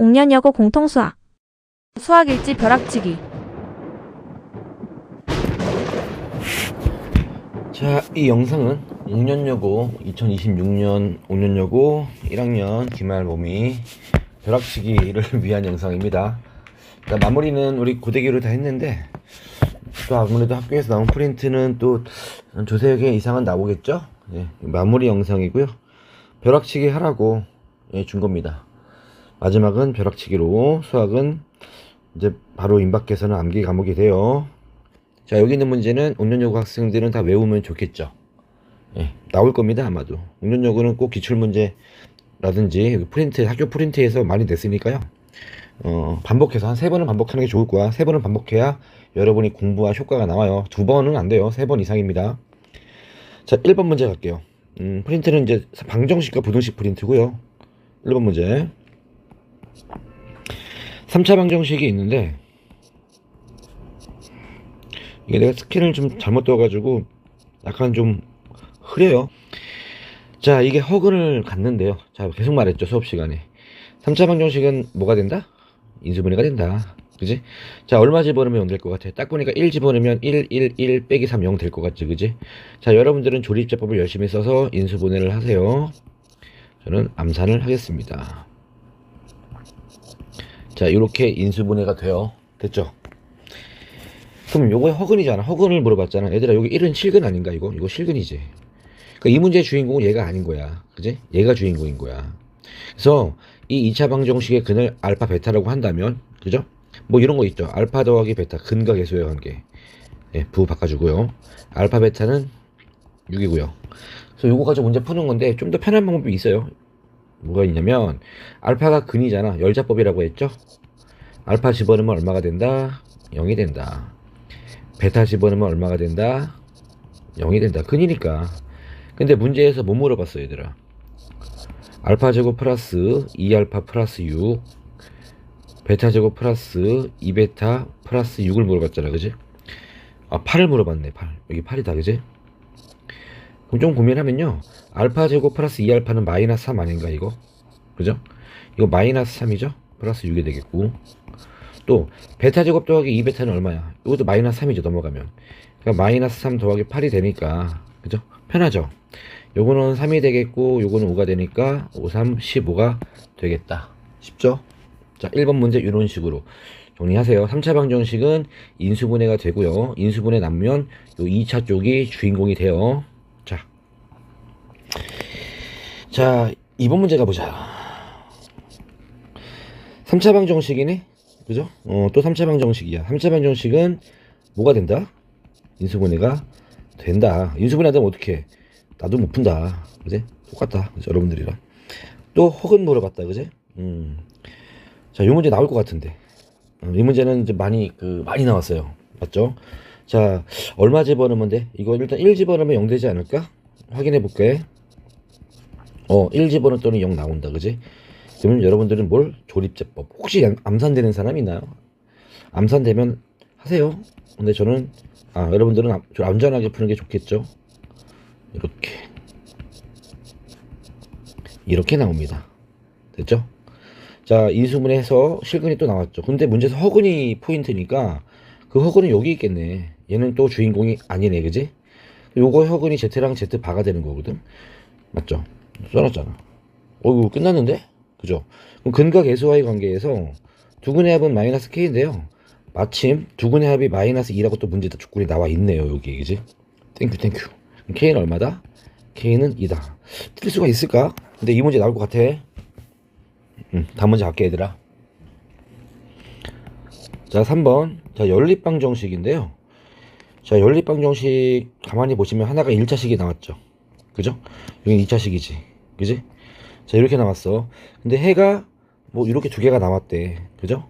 옥년여고 공통수학 수학일지 벼락치기. 자, 이 영상은 옥년여고 2026년 옥년여고 1학년 기말 모의 벼락치기를 위한 영상입니다. 마무리는 우리 고데기로 다 했는데 또 아무래도 학교에서 나온 프린트는 또 두세 개 이상은 나오겠죠. 마무리 영상이고요. 벼락치기 하라고 준 겁니다. 마지막은 벼락치기로, 수학은 이제 바로 임박해서는 암기 과목이 돼요. 자, 여기 있는 문제는 옥년여고 학생들은 다 외우면 좋겠죠. 나올 겁니다. 아마도 옥년여고는 꼭 기출문제라든지 프린트, 학교 프린트에서 많이 냈으니까요. 반복해서 한 3번은 반복하는 게 좋을 거야. 3번은 반복해야 여러분이 공부할 효과가 나와요. 2번은 안 돼요. 3번 이상입니다. 자, 1번 문제 갈게요. 프린트는 이제 방정식과 부등식 프린트고요. 1번 문제 3차 방정식이 있는데, 이게 내가 스캔을 좀 잘못 떠가지고 약간 좀 흐려요. 자, 이게 허근을 갖는데요. 자, 계속 말했죠, 수업 시간에. 3차 방정식은 뭐가 된다? 인수분해가 된다. 그지? 자, 얼마 집어넣으면 0 될 것 같아? 딱 보니까 1 집어넣으면 1, 1, 1 빼기 3, 0 될 것 같지, 그지? 자, 여러분들은 조립제법을 열심히 써서 인수분해를 하세요. 저는 암산을 하겠습니다. 자, 이렇게 인수분해가 돼요. 됐죠? 그럼 요거 허근이잖아. 허근을 물어봤잖아. 얘들아, 여기 1은 실근 아닌가, 이거? 이거 실근이지. 그러니까 이 문제의 주인공은 얘가 아닌 거야. 그지? 얘가 주인공인 거야. 그래서 이 2차 방정식의 근을 알파 베타라고 한다면, 그죠? 뭐 이런 거 있죠. 알파 더하기 베타, 근과 계수의 관계. 부 바꿔주고요. 알파 베타는 6이고요. 그래서 요거 가지고 문제 푸는 건데 좀 더 편한 방법이 있어요. 뭐가 있냐면, 알파가 근이잖아. 열자법이라고 했죠? 알파 집어넣으면 얼마가 된다? 0이 된다. 베타 집어넣으면 얼마가 된다? 0이 된다. 근이니까. 근데 문제에서 뭐 물어봤어, 얘들아? 알파 제곱 플러스 2알파 플러스 6, 베타 제곱 플러스 2베타 플러스 6을 물어봤잖아, 그지? 아, 8을 물어봤네. 8. 여기 8이다, 그지? 그럼 좀 고민하면요, 알파 제곱 플러스 2알파는 마이너스 3 아닌가, 이거? 그죠? 이거 마이너스 3이죠? 플러스 6이 되겠고, 또 베타 제곱 더하기 2베타는 얼마야? 이것도 마이너스 3이죠, 넘어가면. 그러니까 마이너스 3 더하기 8이 되니까, 그죠? 편하죠? 요거는 3이 되겠고, 요거는 5가 되니까 5, 3, 15가 되겠다. 쉽죠? 자, 1번 문제 이런 식으로 정리하세요. 3차 방정식은 인수분해가 되고요. 인수분해 나면 요 2차 쪽이 주인공이 돼요. 자, 2번 문제 가보자. 3차 방정식이네? 그죠? 또 3차 방정식이야. 3차 방정식은 뭐가 된다? 인수분해가 된다. 인수분해 하면 어떡해? 나도 못 푼다. 그지? 똑같다. 그죠? 여러분들이랑. 또 혹은 물어봤다. 그지? 자, 이 문제 나올 것 같은데. 이 문제는 이제 많이 나왔어요. 맞죠? 자, 얼마 집어넣으면 돼? 이거 일단 1 집어넣으면 0 되지 않을까? 확인해 볼게. 1 집어넣었더니 0 나온다. 그지? 그러면 여러분들은 뭘? 조립제법. 혹시 암산되는 사람 있나요? 암산되면 하세요. 근데 저는, 여러분들은 좀 안전하게 푸는 게 좋겠죠? 이렇게 나옵니다. 됐죠? 자, 인수분해해서 실근이 또 나왔죠. 근데 문제에서 허근이 포인트니까 그 허근은 여기 있겠네. 얘는 또 주인공이 아니네. 그지? 요거 허근이 Z랑 Z바가 되는 거거든. 맞죠? 써놨잖아. 이거 끝났는데? 그죠? 그럼 근과 계수와의 관계에서 두근의 합은 마이너스 K인데요. 마침 두근의 합이 마이너스 2라고 또 문제다 조건이 나와 있네요. 여기. 그지? 땡큐. K는 얼마다? K는 2다. 틀릴 수가 있을까? 근데 이 문제 나올 것 같아. 다음 문제 갈게, 얘들아. 자, 3번. 자, 연립방정식인데요. 자, 연립방정식 가만히 보시면 하나가 1차식이 나왔죠. 그죠? 여기 2차식이지. 그지? 자, 이렇게 나왔어. 근데 해가 뭐 이렇게 두 개가 나왔대. 그죠?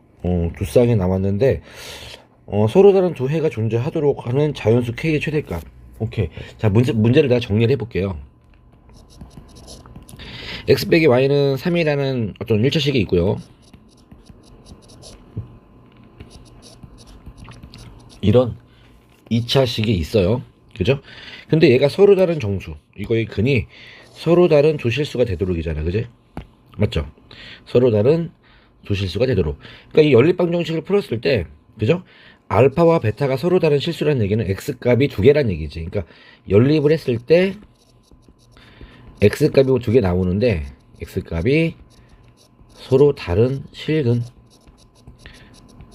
두 쌍이 나왔는데 서로 다른 두 해가 존재하도록 하는 자연수 K의 최대값. 오케이. 자, 문제를 내가 정리를 해볼게요. x 빼기 y는 3이라는 어떤 1차식이 있고요. 이런 2차식이 있어요. 그죠? 근데 얘가 서로 다른 정수, 이거의 근이 서로 다른 조실수가 되도록이잖아. 그지? 맞죠? 서로 다른 조실수가 되도록. 그러니까 이 연립방정식을 풀었을 때, 그죠? 알파와 베타가 서로 다른 실수라는 얘기는 x값이 두 개란 얘기지. 그러니까 연립을 했을 때 x값이 두 개 나오는데 x값이 서로 다른 실근.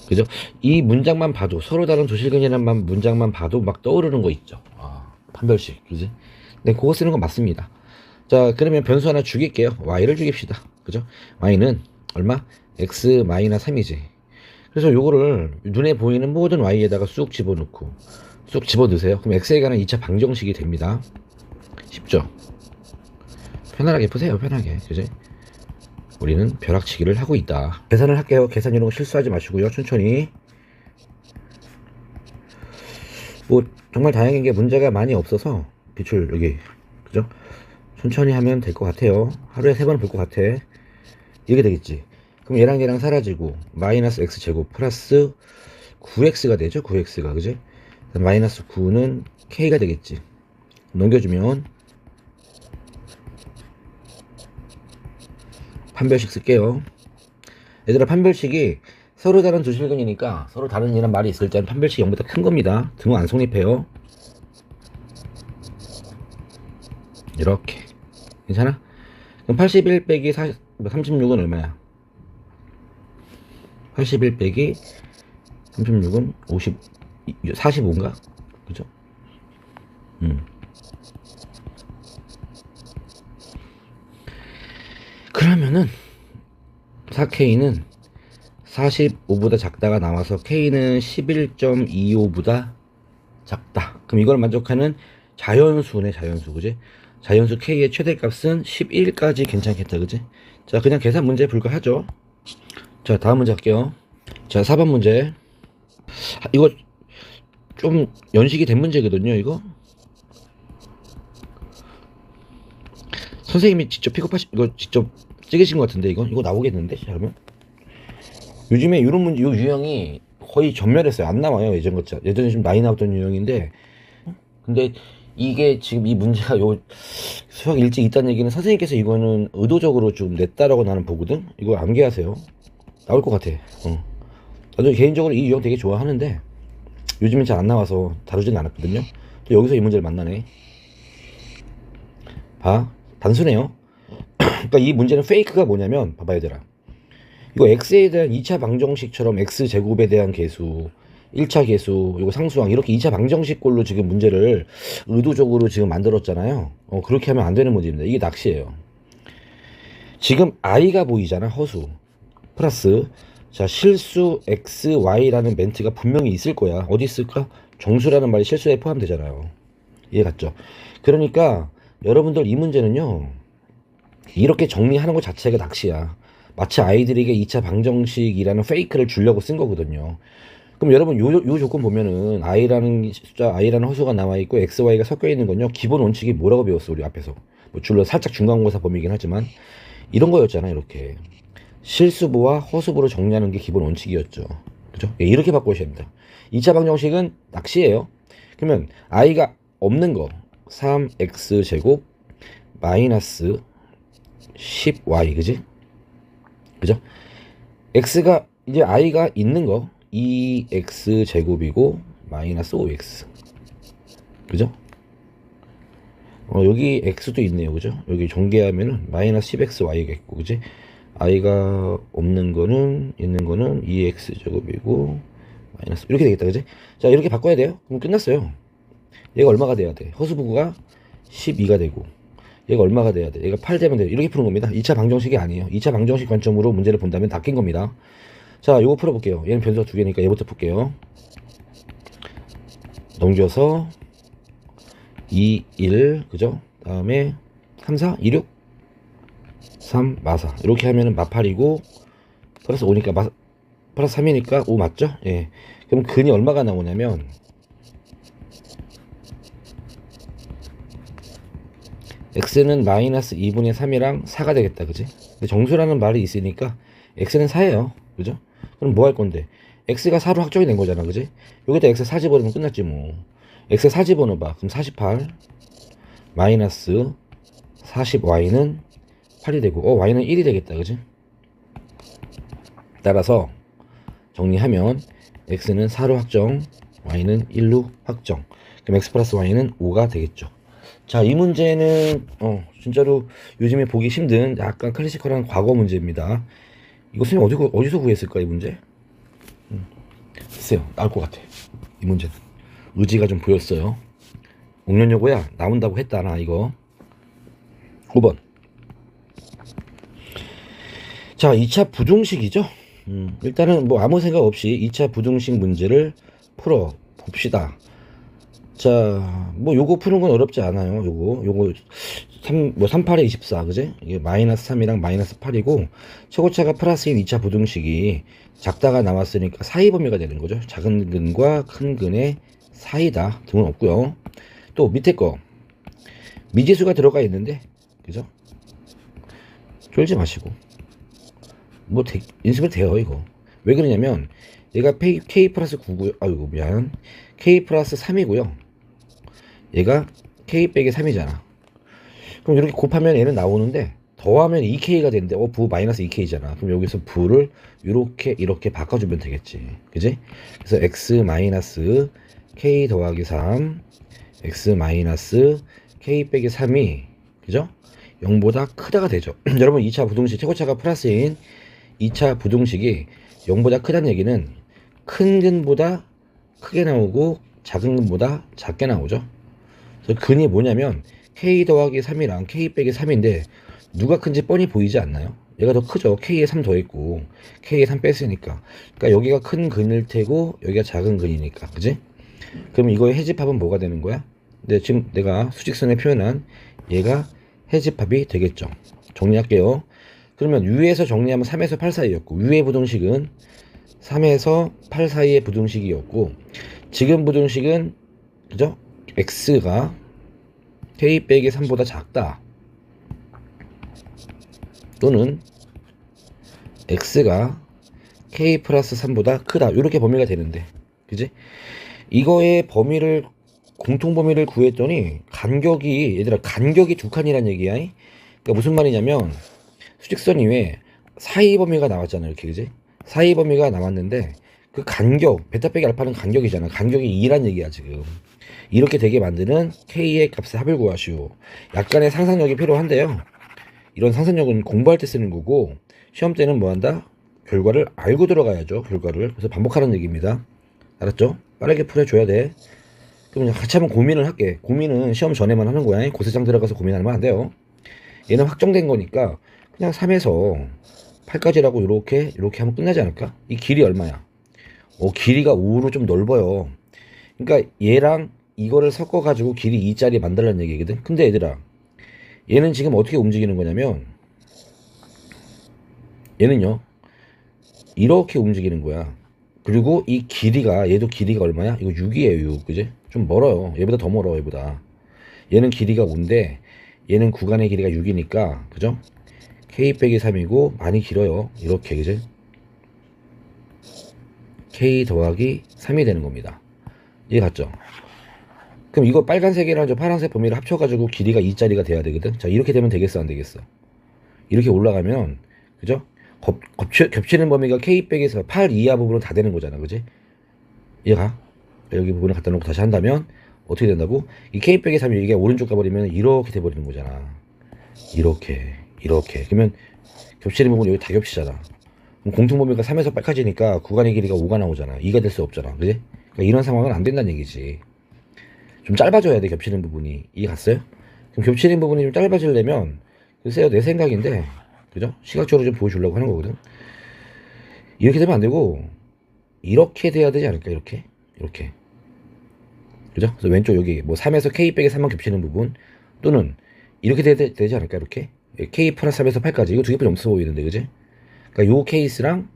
그죠? 이 문장만 봐도, 서로 다른 조실근이라는 문장만 봐도 막 떠오르는 거 있죠. 판별식. 그지? 네, 그거 쓰는 건 맞습니다. 자, 그러면 변수 하나 죽일게요. y를 죽입시다. 그죠? y는 얼마? x-3이지. 그래서 요거를 눈에 보이는 모든 y에다가 쑥 집어넣고 쑥 집어넣으세요. 그럼 x에 관한 2차 방정식이 됩니다. 쉽죠? 편안하게 푸세요. 편하게. 그지? 우리는 벼락치기를 하고 있다. 계산을 할게요. 계산 이런 거 실수하지 마시고요. 천천히. 뭐 정말 다행인 게 문제가 많이 없어서 비출 여기, 그죠? 천천히 하면 될 것 같아요. 하루에 3번 볼 것 같아. 이렇게 되겠지. 그럼 얘랑 사라지고 마이너스 x제곱 플러스 9x가 되죠. 9x가, 그지? 마이너스 9는 k가 되겠지. 넘겨주면 판별식 쓸게요. 얘들아, 판별식이 서로 다른 두 실근이니까 서로 다른 이란 말이 있을 때는 판별식이 0보다 큰 겁니다. 등호 안 성립해요. 이렇게. 괜찮아? 그럼 81 빼기 36은 얼마야? 81 빼기 36은 45인가? 그죠? 그러면은 4K는 45보다 작다가 나와서 K는 11.25보다 작다. 그럼 이걸 만족하는 자연수네, 자연수. 그지? 자연수 K의 최대값은 11까지 괜찮겠다. 그지? 자, 그냥 계산 문제 불가하죠. 자, 다음 문제 할게요. 자, 4번 문제. 이거 좀 연식이 된 문제거든요, 이거. 선생님이 직접 픽업하시, 이거 직접 찍으신 것 같은데, 이거 나오겠는데, 잘하면? 요즘에 이런 문제, 요 유형이 거의 전멸했어요. 안 나와요, 예전 것처럼. 예전에 좀 많이 나왔던 유형인데, 근데 이게 지금 이 문제가 요 수학 일찍 있다는 얘기는 선생님께서 이거는 의도적으로 좀 냈다라고 나는 보거든. 이거 암기하세요. 나올 것 같아. 나도 개인적으로 이 유형 되게 좋아하는데 요즘엔 잘 안 나와서 다루진 않았거든요. 또 여기서 이 문제를 만나네. 봐, 단순해요. 그러니까 이 문제는 페이크가 뭐냐면, 봐봐 얘들아, 이거 x에 대한 2차 방정식처럼 x제곱에 대한 계수, 1차 계수, 이거 상수항, 이렇게 2차 방정식꼴로 지금 문제를 의도적으로 지금 만들었잖아요. 그렇게 하면 안 되는 문제입니다. 이게 낚시예요. 지금 i가 보이잖아, 허수. 플러스, 자, 실수 x, y라는 멘트가 분명히 있을 거야. 어디 있을까? 정수라는 말이 실수에 포함되잖아요. 이해 갔죠? 그러니까 여러분들 이 문제는요, 이렇게 정리하는 것 자체가 낚시야. 마치 아이들에게 2차 방정식이라는 페이크를 주려고 쓴 거거든요. 그럼 여러분 요 조건 보면은 i라는 숫자, i라는 허수가 나와 있고 x, y가 섞여 있는 건요, 기본 원칙이 뭐라고 배웠어 우리 앞에서. 뭐 줄로 살짝 중간고사 범위이긴 하지만 이런 거였잖아. 이렇게 실수부와 허수부로 정리하는 게 기본 원칙이었죠. 그죠? 예, 이렇게 바꾸셔야 됩니다. 2차 방정식은 낚시예요. 그러면 i가 없는 거 3x제곱 마이너스 10y, 그지? 그죠? x가 이제 i가 있는 거 2x제곱이고 마이너스 5x, 그죠? 여기 x도 있네요. 그죠? 여기 전개하면은 마이너스 10xy겠고, 그지? i가 없는 거는, 있는 거는 2x제곱이고 마이너스, 이렇게 되겠다. 그지? 자, 이렇게 바꿔야 돼요. 그럼 끝났어요. 얘가 얼마가 돼야 돼? 허수부가 12가 되고, 얘가 얼마가 돼야 돼? 얘가 8 되면 돼요. 이렇게 푸는 겁니다. 2차 방정식이 아니에요. 2차 방정식 관점으로 문제를 본다면 다 깬 겁니다. 자, 요거 풀어볼게요. 얘는 변수가 두 개니까 얘부터 풀게요. 넘겨서 2, 1, 그죠? 다음에 3, 4, 2, 6, 3, 마사. 이렇게 하면은 마8이고 플러스 5니까 플러스 3이니까 5 맞죠? 예. 그럼 근이 얼마가 나오냐면, x는 마이너스 2분의 3이랑 4가 되겠다. 그지? 근데 정수라는 말이 있으니까 x는 4예요. 그죠? 그럼 뭐 할 건데? x가 4로 확정이 된 거잖아. 그지? 여기다 x 4 집어넣으면 끝났지 뭐. x 4 집어넣어봐. 그럼 48 마이너스 40y는 8이 되고, y는 1이 되겠다. 그지? 따라서 정리하면 x는 4로 확정, y는 1로 확정. 그럼 x 플러스 y는 5가 되겠죠. 자, 이 문제는 진짜로 요즘에 보기 힘든 약간 클래시컬한 과거 문제입니다. 이거 선생님 어디서 구했을까, 이 문제? 글쎄요, 나올 것 같아. 이 문제는 의지가 좀 보였어요. 옥년여고야 나온다고 했다 나 이거. 5번. 자, 2차 부등식이죠. 일단은 뭐 아무 생각 없이 2차 부등식 문제를 풀어 봅시다. 자, 뭐 요거 푸는 건 어렵지 않아요. 요거 38에 24, 그지? 이게 마이너스 3이랑 마이너스 8이고 최고차가 플러스인 2차 부등식이 작다가 나왔으니까 사이 범위가 되는 거죠. 작은 근과 큰 근의 사이다 등은 없고요. 또 밑에 거 미지수가 들어가 있는데, 그죠? 쫄지 마시고 뭐 인수가 돼요. 이거 왜 그러냐면 얘가 k 플러스 9고요. 아이고 미안. k 플러스 3이고요. 얘가 k 빼기 3이잖아. 그럼 이렇게 곱하면 얘는 나오는데 더하면 2k가 되는데 부 마이너스 2k잖아. 그럼 여기서 부를 이렇게 바꿔주면 되겠지. 그지? 그래서 x 마이너스 k 더하기 3 x 마이너스 k 빼기 3이 그죠? 0보다 크다가 되죠. 여러분 2차 부등식 최고차가 플러스인 2차 부등식이 0보다 크다는 얘기는 큰 근보다 크게 나오고 작은 근보다 작게 나오죠. 그래서 근이 뭐냐면 k 더하기 3이랑 k 빼기 3인데 누가 큰지 뻔히 보이지 않나요? 얘가 더 크죠. k에 3 더했고 k에 3 뺐으니까. 그러니까 여기가 큰 근일 테고 여기가 작은 근이니까. 그지? 그럼 이거의 해집합은 뭐가 되는 거야? 근데 지금 내가 수직선에 표현한 얘가 해집합이 되겠죠. 정리할게요. 그러면 위에서 정리하면 3에서 8 사이였고 위의 부등식은 3에서 8 사이의 부등식이었고 지금 부등식은 그죠? x가 k 빼기 3보다 작다 또는 x가 k 플러스 3보다 크다 이렇게 범위가 되는데, 그지? 이거의 범위를 공통 범위를 구했더니 얘들아 간격이 두 칸이란 얘기야. 그러니까 무슨 말이냐면 수직선 위에 사이 범위가 나왔잖아. 이렇게, 그지? 사이 범위가 나왔는데 그 간격 베타 빼기 알파는 간격이잖아. 간격이 2란 얘기야 지금. 이렇게 되게 만드는 k의 값의 합을 구하시오. 약간의 상상력이 필요한데요. 이런 상상력은 공부할 때 쓰는 거고 시험 때는 뭐 한다? 결과를 알고 들어가야죠. 결과를. 그래서 반복하는 얘기입니다. 알았죠? 빠르게 풀어줘야 돼. 그럼 같이 한번 고민을 할게. 고민은 시험 전에만 하는 거야. 고세장 들어가서 고민하면 안 돼요. 얘는 확정된 거니까 그냥 3에서 8까지라고 이렇게 하면 끝나지 않을까? 이 길이 얼마야? 길이가 5로 좀 넓어요. 그러니까 얘랑 이거를 섞어가지고 길이 2짜리 만들라는 얘기거든. 근데 얘들아 얘는 지금 어떻게 움직이는 거냐면 얘는요 이렇게 움직이는 거야. 그리고 이 길이가 얘도 길이가 얼마야? 이거 6이에요 6. 그지? 좀 멀어요. 얘보다 더 멀어. 얘보다 얘는 길이가 5인데 얘는 구간의 길이가 6이니까 그죠? k 빼기 3이고 많이 길어요. 이렇게, 그지? k 더하기 3이 되는 겁니다. 이해 갔죠? 그럼 이거 빨간색이랑 저 파란색 범위를 합쳐가지고 길이가 2짜리가 돼야 되거든. 자, 이렇게 되면 되겠어 안 되겠어? 이렇게 올라가면 그죠? 겹치는 범위가 k 빼기 8 이하 부분은 다 되는 거잖아. 그지? 이해가? 여기 부분을 갖다 놓고 다시 한다면 어떻게 된다고? 이 k 빼기 3이 이게 오른쪽 가버리면 이렇게 돼버리는 거잖아. 이렇게 그러면 겹치는 부분 여기 다 겹치잖아. 그럼 공통 범위가 3에서 8까지니까 구간의 길이가 5가 나오잖아. 2가 될 수 없잖아. 그지? 그러니까 이런 상황은 안 된다는 얘기지. 좀 짧아져야 돼. 겹치는 부분이. 이해 갔어요? 그럼 겹치는 부분이 좀 짧아지려면 글쎄요 내 생각인데 그죠? 시각적으로 좀 보여주려고 하는 거거든. 이렇게 되면 안 되고 이렇게 돼야 되지 않을까? 이렇게 그죠? 그래서 왼쪽 여기 뭐 3에서 k 빼기 3만 겹치는 부분 또는 이렇게 되지 않을까? 이렇게 k 플러스 3에서 8까지 이거 두 개뿐이 없어 보이는데, 그지? 그러니까 요 케이스랑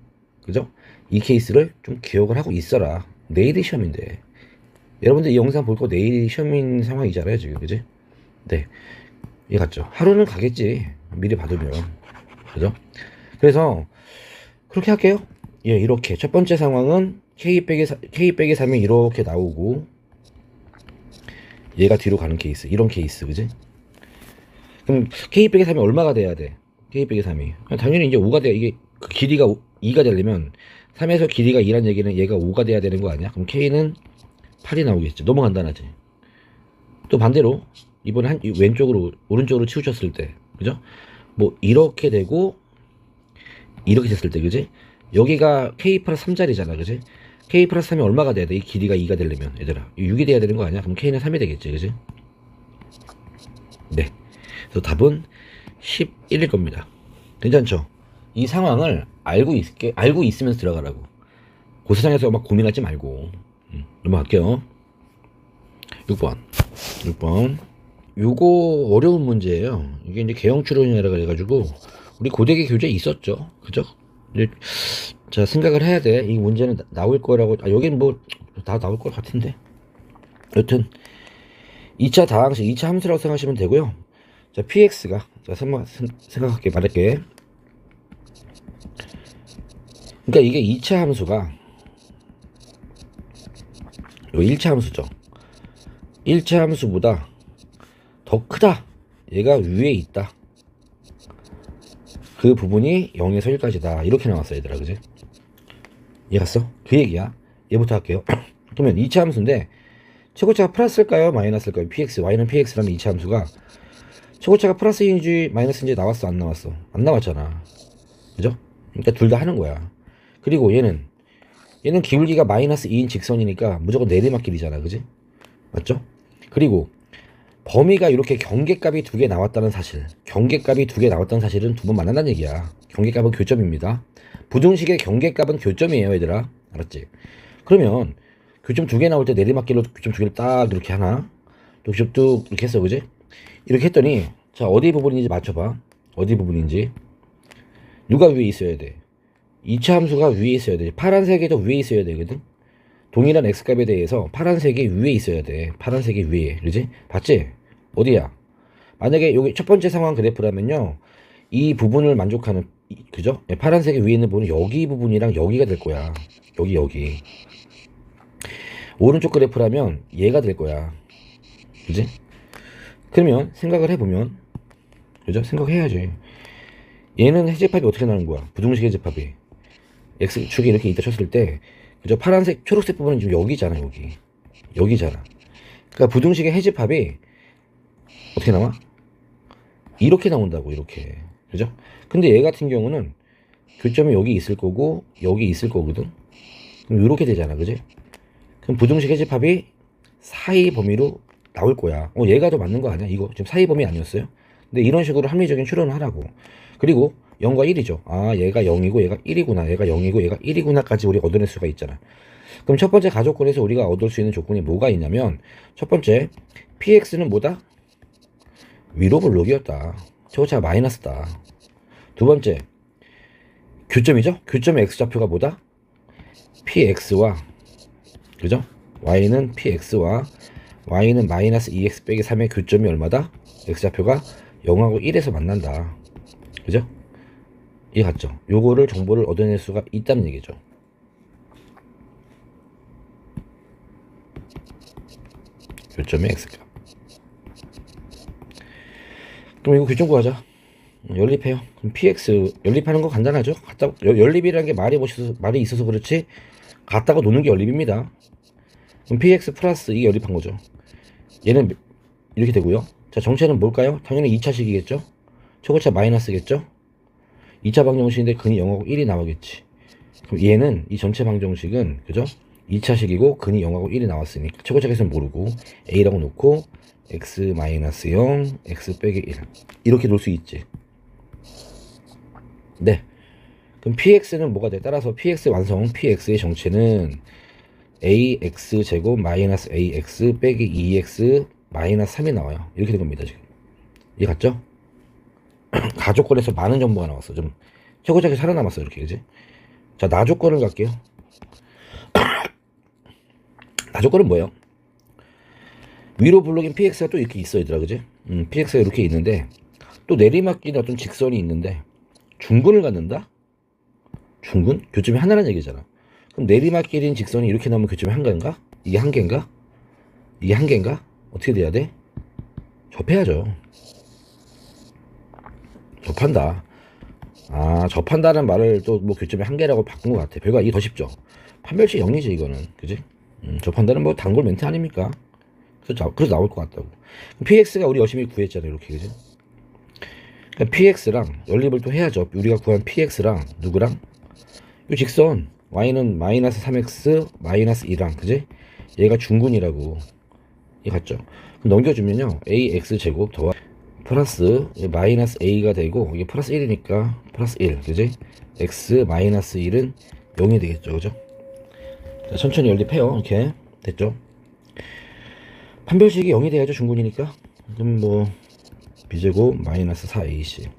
그죠? 이 케이스를 좀 기억을 하고 있어라. 내일이 시험인데 여러분들 이 영상 볼 거 내일이 시험인 상황이잖아요 지금, 그지? 네, 이해 갔죠? 하루는 가겠지 미리 받으면. 그죠? 그래서 그렇게 할게요. 예, 이렇게 첫 번째 상황은 k 빼기 3이 이렇게 나오고 얘가 뒤로 가는 케이스, 이런 케이스, 그지? 그럼 k 빼기 3이 얼마가 돼야 돼? k 빼기 3이 당연히 이제 5가 돼야, 이게 그 길이가 2가 되려면 3에서 길이가 2란 얘기는 얘가 5가 돼야 되는 거 아니야? 그럼 K는 8이 나오겠죠. 너무 간단하지. 또 반대로 이번에 왼쪽으로 오른쪽으로 치우쳤을 때 그죠? 뭐 이렇게 되고 이렇게 됐을 때 그지? 여기가 K 플러스 3자리잖아 그지? K 플러스 3이 얼마가 돼야 돼? 이 길이가 2가 되려면 얘들아 6이 돼야 되는 거 아니야? 그럼 K는 3이 되겠지 그지? 네, 그래서 답은 11일 겁니다. 괜찮죠? 이 상황을 알고 있으면서 들어가라고. 그 세상에서 막 고민하지 말고. 넘어갈게요. 6번. 요거 어려운 문제예요. 이게 이제 개형 추론이라 그래가지고 우리 고대계 교재에 있었죠. 그죠? 이제 자 생각을 해야 돼. 이 문제는 나올 거라고. 여긴 뭐 다 나올 것 같은데. 여튼 2차 다항식, 2차 함수라고 생각하시면 되고요. 자, px가 자 생각할게 말할게. 그러니까 이게 2차 함수가 요 1차 함수죠. 1차 함수보다 더 크다. 얘가 위에 있다. 그 부분이 0에서 1까지다. 이렇게 나왔어 얘들아. 그지? 이해갔어? 그 얘기야. 얘부터 할게요. 그러면 2차 함수인데 최고차가 플러스일까요? 마이너스일까요? px, y는 px라는 2차 함수가 최고차가 플러스인지 마이너스인지 나왔어? 안 나왔어? 안 나왔잖아. 그죠? 그러니까 둘 다 하는 거야. 그리고 얘는 기울기가 마이너스 2인 직선이니까 무조건 내리막길이잖아. 그지? 맞죠? 그리고 범위가 이렇게 경계값이 두 개 나왔다는 사실, 경계값이 두 개 나왔다는 사실은 두 번 만난다는 얘기야. 경계값은 교점입니다. 부등식의 경계값은 교점이에요 얘들아. 알았지? 그러면 교점 두 개 나올 때 내리막길로 교점 두 개를 딱 이렇게 하나, 또 교점 뚝 이렇게 했어. 그지? 이렇게 했더니 자 어디 부분인지 맞춰봐. 어디 부분인지. 누가 위에 있어야 돼? 2차 함수가 위에 있어야 돼. 파란색이 더 위에 있어야 되거든. 동일한 x값에 대해서 파란색이 위에 있어야 돼. 파란색이 위에. 그지? 봤지? 어디야? 만약에 여기 첫 번째 상황 그래프라면요. 이 부분을 만족하는 그죠? 파란색이 위에 있는 부분은 여기 부분이랑 여기가 될 거야. 여기. 오른쪽 그래프라면 얘가 될 거야. 그지? 그러면 생각을 해보면 그죠? 생각해야지. 얘는 해집합이 어떻게 나는 거야? 부등식 해집합이 x축이 이렇게 있다 쳤을 때 그죠? 파란색 초록색 부분은 지금 여기잖아. 여기잖아. 그러니까 부등식의 해집합이 어떻게 나와? 이렇게 나온다고. 이렇게. 그죠? 근데 얘 같은 경우는 교점이 여기 있을 거고 여기 있을 거거든. 그럼 이렇게 되잖아. 그지? 그럼 부등식 해집합이 사이 범위로 나올 거야. 얘가 더 맞는 거 아니야? 이거 지금 사이 범위 아니었어요? 근데 이런 식으로 합리적인 추론을 하라고. 그리고 0과 1이죠. 아 얘가 0이고 얘가 1이구나. 얘가 0이고 얘가 1이구나까지 우리가 얻어낼 수가 있잖아. 그럼 첫 번째 가조건에서 우리가 얻을 수 있는 조건이 뭐가 있냐면 첫 번째 px는 뭐다? 위로 블록이었다. 최고차가 마이너스다. 두 번째 교점이죠. 교점의 x좌표가 뭐다? px와 그죠? y는 px와 y는 마이너스 2x 빼기 3의 교점이 얼마다? x좌표가 0하고 1에서 만난다. 그죠? 이해 갔죠? 요거를 정보를 얻어낼 수가 있다는 얘기죠. 교점의 x값. 그럼 이거 교점 구하자. 연립해요. 그럼 px 연립하는 거 간단하죠? 연립이라는 게 말이 있어서 그렇지 같다고 노는 게 연립입니다. 그럼 px 플러스 이게 연립한 거죠. 얘는 이렇게 되고요. 자 정체는 뭘까요? 당연히 2차식이겠죠. 최고차 마이너스겠죠. 2차 방정식인데 근이 0하고 1이 나오겠지. 그럼 얘는 이 전체 방정식은 그죠? 2차식이고 근이 0하고 1이 나왔으니까 최고차에서는 모르고 a라고 놓고 x 마이너스 0 x 빼기 1 이렇게 놓을 수 있지. 네. 그럼 px는 뭐가 돼? 따라서 px 완성. px의 정체는 ax 제곱 마이너스 ax 빼기 2x 마이너스 3이 나와요. 이렇게 된 겁니다 지금. 이해 갔죠? 가조건에서 많은 정보가 나왔어. 좀 최고작이 살아남았어 이렇게. 그지? 자 나조건을 갈게요. 나조건은 뭐예요? 위로 블록인 px가 또 이렇게 있어 얘들아. 그지? px가 이렇게 있는데 또 내리막길인 어떤 직선이 있는데 중근을 갖는다? 중근? 교점이 하나라는 얘기잖아. 그럼 내리막길인 직선이 이렇게 나오면 교점이 한 개인가? 이게 한 개인가? 이게 한 개인가? 어떻게 돼야 돼? 접해야죠. 접한다. 아, 접한다는 말을 또 뭐 교점의 한계라고 바꾼 것 같아. 별거 이게 더 쉽죠. 판별식 0이지 이거는. 그지? 접한다는 뭐 단골 멘트 아닙니까? 그래서 나올 것 같다고. px가 우리 열심히 구했잖아요. 이렇게. 그지? 그러니까 px랑 연립을 또 해야죠. 우리가 구한 px랑 누구랑? 이 직선 y는 마이너스 3x 마이너스 2랑 그지? 얘가 중근이라고. 이 같죠? 그럼 넘겨주면요. ax 제곱 더하 플러스 마이너스 a가 되고 이게 플러스 1이니까 플러스 1 그지? x 마이너스 1은 0이 되겠죠. 그죠? 자, 천천히 연립해요. 이렇게 됐죠? 판별식이 0이 돼야죠. 중근이니까. 그럼 뭐 b제곱 마이너스 4ac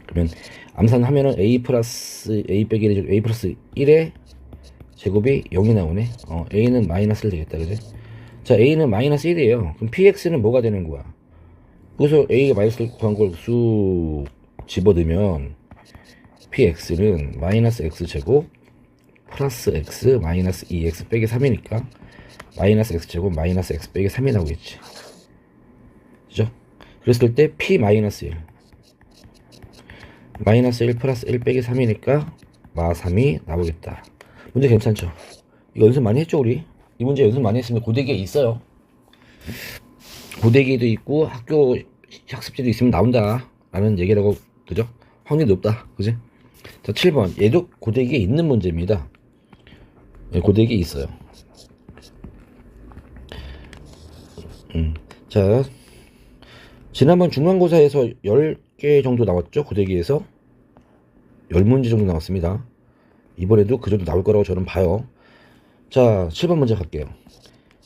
그러면 암산하면은 a 플러스 a 빼기 1 a 플러스 1의 제곱이 0이 나오네. a는 마이너스 1 되겠다. 그지? 자, a는 마이너스 1이에요. 그럼 px는 뭐가 되는 거야? 그래서 a가 마이너스 1 구한 걸 쑥 집어넣으면 px는 마이너스 x제곱 플러스 x 마이너스 2x 빼기 3이니까 마이너스 x제곱 마이너스 x 빼기 3이 나오겠지. 그죠? 그랬을 때 p 마이너스 1 마이너스 1 플러스 1 빼기 3이니까 마 3이 나오겠다. 문제 괜찮죠? 이거 연습 많이 했죠 우리? 이 문제 연습 많이 했으면 고대기에 있어요. 고대기도 있고 학교 학습지도 있으면 나온다 라는 얘기라고. 그죠? 확률이 높다. 그지? 자, 7번 얘도 고대기에 있는 문제입니다. 고대기에 있어요. 자, 지난번 중간고사에서 10개 정도 나왔죠. 고대기에서 10문제 정도 나왔습니다. 이번에도 그 정도 나올 거라고 저는 봐요. 자, 7번 문제 갈게요.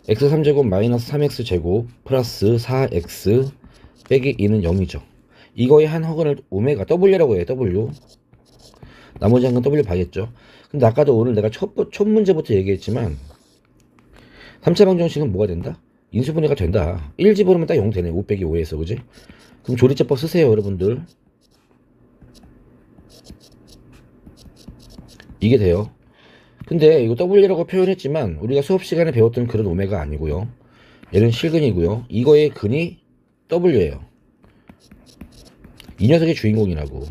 x3제곱 마이너스 3x제곱 플러스 4x 빼기 2는 0이죠. 이거의 한 허근을 오메가 w라고 해요. w. 나머지 한 건 w 봐야겠죠. 근데 아까도 오늘 내가 첫 문제부터 얘기했지만 3차 방정식은 뭐가 된다? 인수분해가 된다. 1 집어넣으면 딱 0 되네. 5 빼기 5에서. 그지? 그럼 조리제법 쓰세요 여러분들. 이게 돼요. 근데 이거 w라고 표현했지만 우리가 수업 시간에 배웠던 그런 오메가 아니고요. 얘는 실근이고요. 이거의 근이 w예요. 이 녀석의 주인공이라고.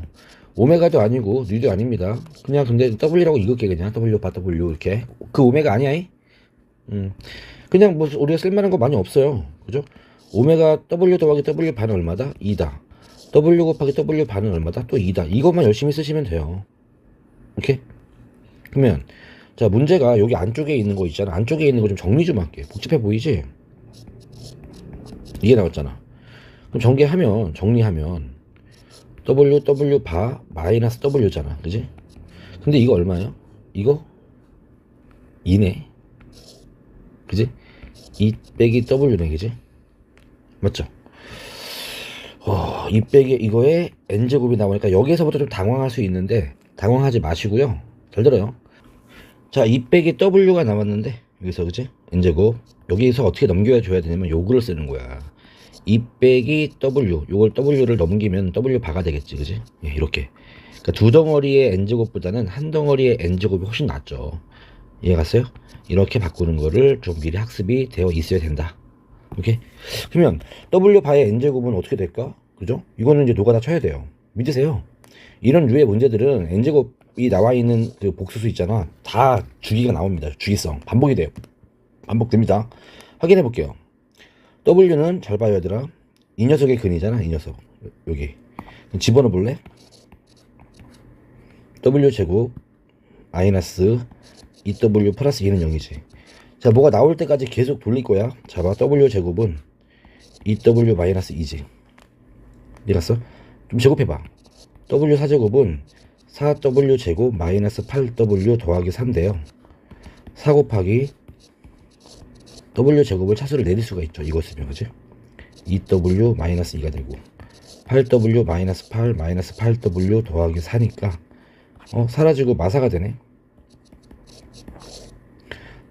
오메가도 아니고 뉴도 아닙니다. 그냥 근데 w라고 읽을게. 그냥 w 바 w 이렇게. 그 오메가 아니야. 그냥 뭐 우리가 쓸만한 거 많이 없어요. 그죠? 오메가 w 더하기 w 반은 얼마다? 2다. w 곱하기 w 반은 얼마다? 또 2다. 이것만 열심히 쓰시면 돼요. 오케이? 그러면 자, 문제가 여기 안쪽에 있는 거 있잖아. 안쪽에 있는 거 좀 정리 좀 할게. 복잡해 보이지? 이게 나왔잖아. 그럼 정리하면 w 바 마이너스 w잖아. 그지? 근데 이거 얼마예요? 이거 2네. 그지? 2 빼기 w네. 그지? 맞죠? 2 빼기 이거에 n제곱이 나오니까 여기에서부터 좀 당황할 수 있는데 당황하지 마시고요. 잘 들어요. 자, 2 빼기 w가 나왔는데 여기서. 그지? n제곱. 여기서 어떻게 넘겨줘야 되냐면 요거를 쓰는 거야. 2 빼기 w. 요걸 w를 넘기면 w 바가 되겠지. 그지? 예, 이렇게. 그러니까 두 덩어리의 n제곱보다는 한 덩어리의 n제곱이 훨씬 낫죠. 이해 갔어요? 이렇게 바꾸는 거를 좀 미리 학습이 되어 있어야 된다. 오케이? 그러면 w 바의 n제곱은 어떻게 될까? 그죠? 이거는 이제 노가다 쳐야 돼요. 믿으세요. 이런 류의 문제들은 n제곱이 나와 있는 그 복수수 있잖아. 다 주기가 나옵니다. 주기성. 반복이 돼요. 반복됩니다. 확인해 볼게요. w는 잘 봐요 얘들아. 이 녀석의 근이잖아. 이 녀석. 여기. 집어넣어 볼래? w제곱 마이너스 2w 플러스 2는 0이지. 자, 뭐가 나올 때까지 계속 돌릴 거야. 자, 봐. w제곱은 2w 마이너스 2지. 이해갔어? 좀 제곱해봐. w 4제곱은 4w 제곱 마이너스 8w 더하기 3인데요. 4 곱하기 w 제곱을 차수를 내릴 수가 있죠. 이거 쓰면. 그지? 2w 마이너스 2가 되고 8w 마이너스 8 마이너스 8w 더하기 4니까 사라지고 마사가 되네.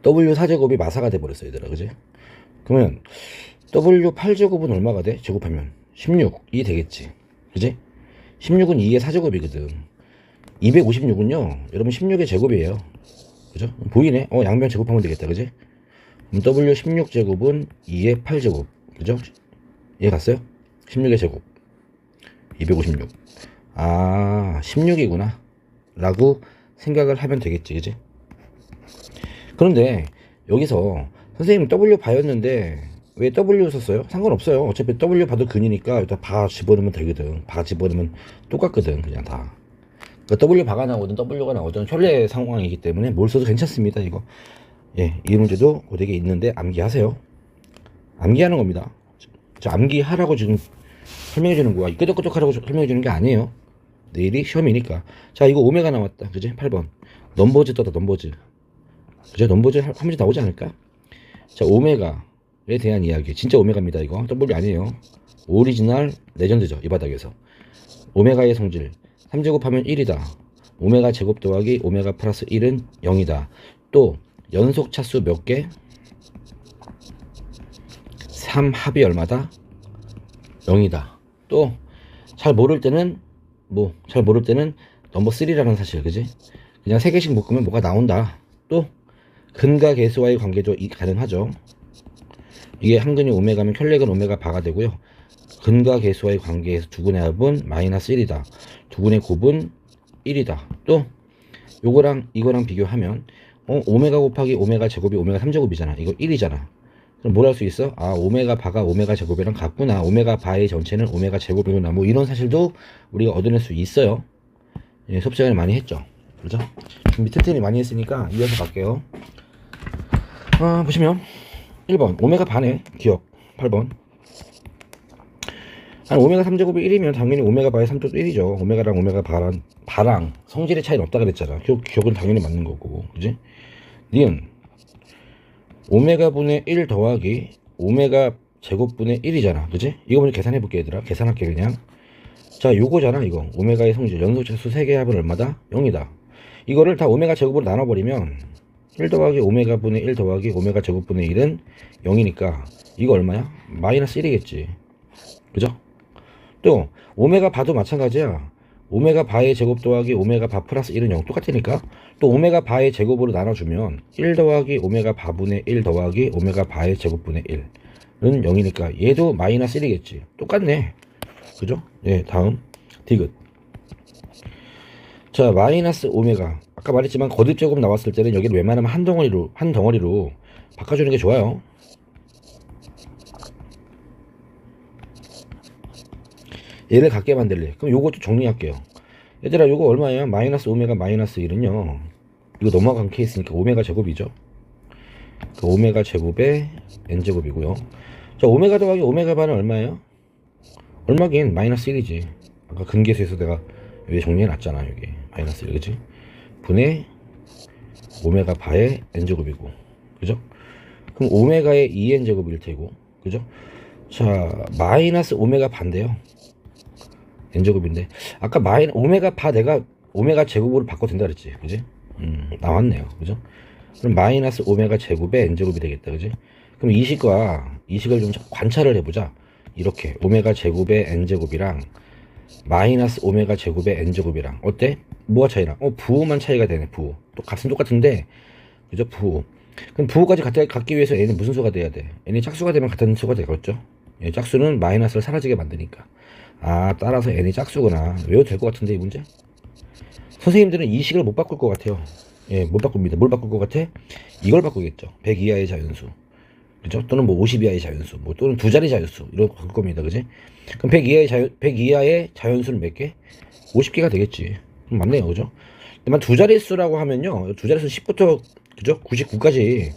w 4제곱이 마사가 돼버렸어 얘들아. 그지? 그러면 w 8제곱은 얼마가 돼? 제곱하면 16이 되겠지. 그지? 16은 2의 4제곱이거든. 256은요 여러분 16의 제곱이에요. 그죠? 보이네? 양변 제곱하면 되겠다. 그지? 그럼 w 16제곱은 2의 8제곱. 그죠? 이해 갔어요? 16의 제곱 256 아 16이구나 라고 생각을 하면 되겠지, 그지? 그런데 여기서 선생님은 W 바였는데 왜 W 썼어요? 상관없어요. 어차피 W 봐도 근이니까 일단 바 집어넣으면 되거든. 바 집어넣으면 똑같거든, 그냥 다. 그러니까 W 바가 나오든 W가 나오든 현재 상황이기 때문에 뭘 써도 괜찮습니다, 이거. 예, 이 문제도 고되게 있는데 암기하세요. 암기하는 겁니다. 저 암기하라고 지금 설명해 주는 거야. 끄덕끄덕 하라고 설명해 주는 게 아니에요. 내일이 시험이니까. 자, 이거 오메가 나왔다. 그지? 8번. 넘버즈 떴다, 넘버즈. 그죠? 넘버즈 한 문제 나오지 않을까? 자, 오메가에 대한 이야기. 진짜 오메가입니다, 이거. W 아니에요. 오리지널 레전드죠, 이 바닥에서. 오메가의 성질. 3제곱하면 1이다. 오메가 제곱 더하기 오메가 플러스 1은 0이다. 또 연속 차수 몇 개? 3 합이 얼마다? 0이다. 또 잘 모를 때는 잘 모를 때는 넘버 3라는 사실, 그지? 그냥 3개씩 묶으면 뭐가 나온다. 또 근과 계수와의 관계도 가능하죠. 이게 한근이 오메가면 켤레근 오메가 바가 되고요. 근과 계수와의 관계에서 두근의 합은 마이너스 1이다. 두근의 곱은 1이다. 또 요거랑 이거랑 비교하면 오메가 곱하기 오메가 제곱이 오메가 3제곱이잖아. 이거 1이잖아. 그럼 뭘 할 수 있어? 아, 오메가 바가 오메가 제곱이랑 같구나. 오메가 바의 전체는 오메가 제곱이구나. 뭐 이런 사실도 우리가 얻어낼 수 있어요. 예, 수업 시간에 많이 했죠. 그죠? 준비 튼튼히 많이 했으니까 이어서 갈게요. 보시면 1번 오메가 반의 기억 8번. 아니, 오메가 3제곱이 1이면 당연히 오메가 바의 3제곱도 1이죠. 오메가랑 오메가 바랑 성질의 차이는 없다 그랬잖아. 기억은 당연히 맞는 거고, 그지? 니은 오메가 분의 1 더하기 오메가 제곱분의 1이잖아, 그지? 이거 먼저 계산해 볼게, 얘들아. 계산할게 그냥. 자, 요거잖아, 이거. 오메가의 성질 연속차수 3개 합은 얼마다? 0이다. 이거를 다 오메가 제곱으로 나눠버리면 1 더하기 오메가 분의 1 더하기 오메가 제곱분의 1은 0이니까 이거 얼마야? 마이너스 1이겠지, 그죠? 또 오메가 바도 마찬가지야. 오메가 바의 제곱 더하기 오메가 바 플러스 1은 0 똑같으니까 또 오메가 바의 제곱으로 나눠주면 1 더하기 오메가 바분의 1 더하기 오메가 바의 제곱분의 1은 0이니까 얘도 마이너스 1이겠지. 똑같네, 그죠? 예, 다음 디귿. 자, 마이너스 오메가 아까 말했지만 거듭 제곱 나왔을 때는 여기를 웬만하면 한 덩어리로 바꿔주는 게 좋아요. 얘를 같게 만들래. 그럼 요것도 정리할게요. 얘들아, 요거 얼마예요? 마이너스 오메가 마이너스 1은요. 이거 넘어간 케이스니까 오메가 제곱이죠. 그 오메가 제곱의 n제곱이고요. 자, 오메가 더하기 오메가 반은 얼마예요? 얼마긴 마이너스 1이지. 아까 근계수에서 내가 왜 정리해놨잖아, 여기. 마이너스 1, 그지? 분의 오메가 바의 n제곱이고, 그죠? 그럼 오메가의 2n제곱일 테고, 그죠? 자, 마이너스 오메가 반인데요. n제곱인데 아까 오메가 바 내가 오메가 제곱으로 바꿔도 된다 그랬지, 그지? 나왔네요, 그죠? 그럼 마이너스 오메가 제곱의 n제곱이 되겠다, 그지? 그럼 이식을 좀 관찰을 해보자. 이렇게 오메가 제곱의 n제곱이랑 마이너스 오메가 제곱의 n제곱이랑 어때? 뭐가 차이나? 부호만 차이가 되네. 부호 또 값은 똑같은데, 그죠? 부호. 그럼 부호까지 갖기 위해서 n은 무슨 수가 돼야 돼? n이 짝수가 되면 같은 수가 되겠죠? 예, 짝수는 마이너스를 사라지게 만드니까. 아, 따라서 n이 짝수구나. 외워도 될 것 같은데, 이 문제? 선생님들은 이 식을 못 바꿀 것 같아요. 예, 못 바꿉니다. 뭘 바꿀 것 같아? 이걸 바꾸겠죠. 100 이하의 자연수, 그죠? 또는 뭐 50 이하의 자연수, 뭐 또는 두 자리 자연수, 이런 거 바꿀 겁니다, 그지? 그럼 100 이하의 자연수는 몇 개? 50개가 되겠지. 맞네요, 그죠? 만 두 자릿수라고 하면요, 두 자릿수 10부터, 그죠? 99까지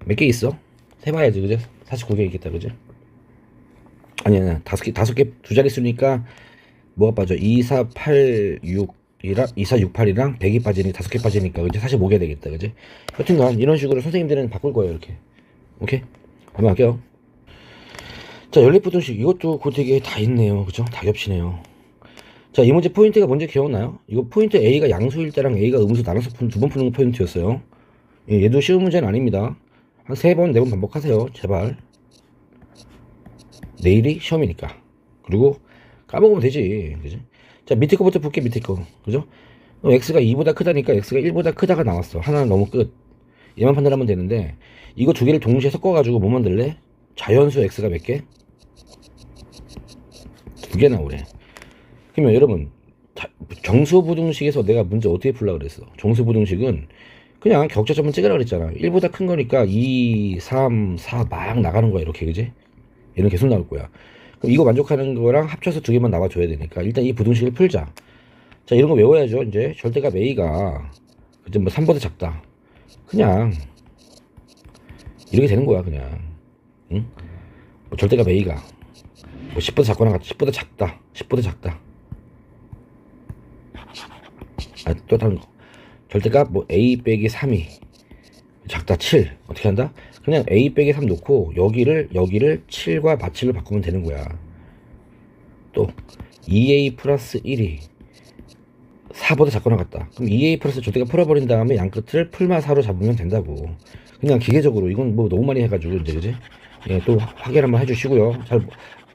몇 개 있어? 세봐야지, 그죠? 49개 있겠다, 그죠? 아니야, 다섯 개 두 자릿수니까 뭐가 빠져? 2, 4, 8, 6이랑 2, 4, 6, 8이랑 100이 빠지니 다섯 개 빠지니까 그지? 45개 되겠다, 그지? 여튼간 이런 식으로 선생님들은 바꿀 거예요, 이렇게. 오케이? 넘어갈게요. 자, 연립부등식 이것도 고되게 다 있네요, 그죠? 다 겹치네요. 자, 이 문제 포인트가 뭔지 기억나요? 이거 포인트 A가 양수일 때랑 A가 음수 나눠서 두 번 푸는 거 포인트였어요. 예, 얘도 쉬운 문제는 아닙니다. 한 3번, 4번 반복하세요, 제발. 내일이 시험이니까. 그리고 까먹으면 되지, 그지? 자, 밑에 거부터 볼게. 밑에 거, 그죠? x가 2보다 크다니까 x가 1보다 크다가 나왔어. 하나는 너무 끝. 얘만 판단하면 되는데 이거 두 개를 동시에 섞어가지고 뭐 만들래? 자연수 x가 몇 개? 2개 나오래. 그러면 여러분, 정수부등식에서 내가 문제 어떻게 풀려고 그랬어? 정수부등식은 그냥 격자점을 찍으라 그랬잖아. 1보다 큰 거니까 2, 3, 4 막 나가는 거야, 이렇게, 그지? 얘는 계속 나올 거야. 그럼 이거 만족하는 거랑 합쳐서 두 개만 나와줘야 되니까 일단 이 부등식을 풀자. 자, 이런 거 외워야죠. 이제 절대값 A가 이제 뭐 3보다 작다. 그냥 이렇게 되는 거야, 그냥. 응? 뭐 절대값 A가 뭐 10보다 작거나 같다. 10보다 작다. 10보다 작다. 아, 또 다른 거. 절대값 뭐 A 빼기 3이 작다. 7. 어떻게 한다? 그냥 A 빼기 3 놓고 여기를 7과 마칠로 바꾸면 되는 거야. 또 2A 플러스 1이 4보다 작거나 같다. 그럼 2A 플러스 절대값 풀어버린 다음에 양끝을 풀마 4로 잡으면 된다고. 그냥 기계적으로. 이건 뭐 너무 많이 해가지고 이제, 그지? 예, 또 확인 한번 해주시고요.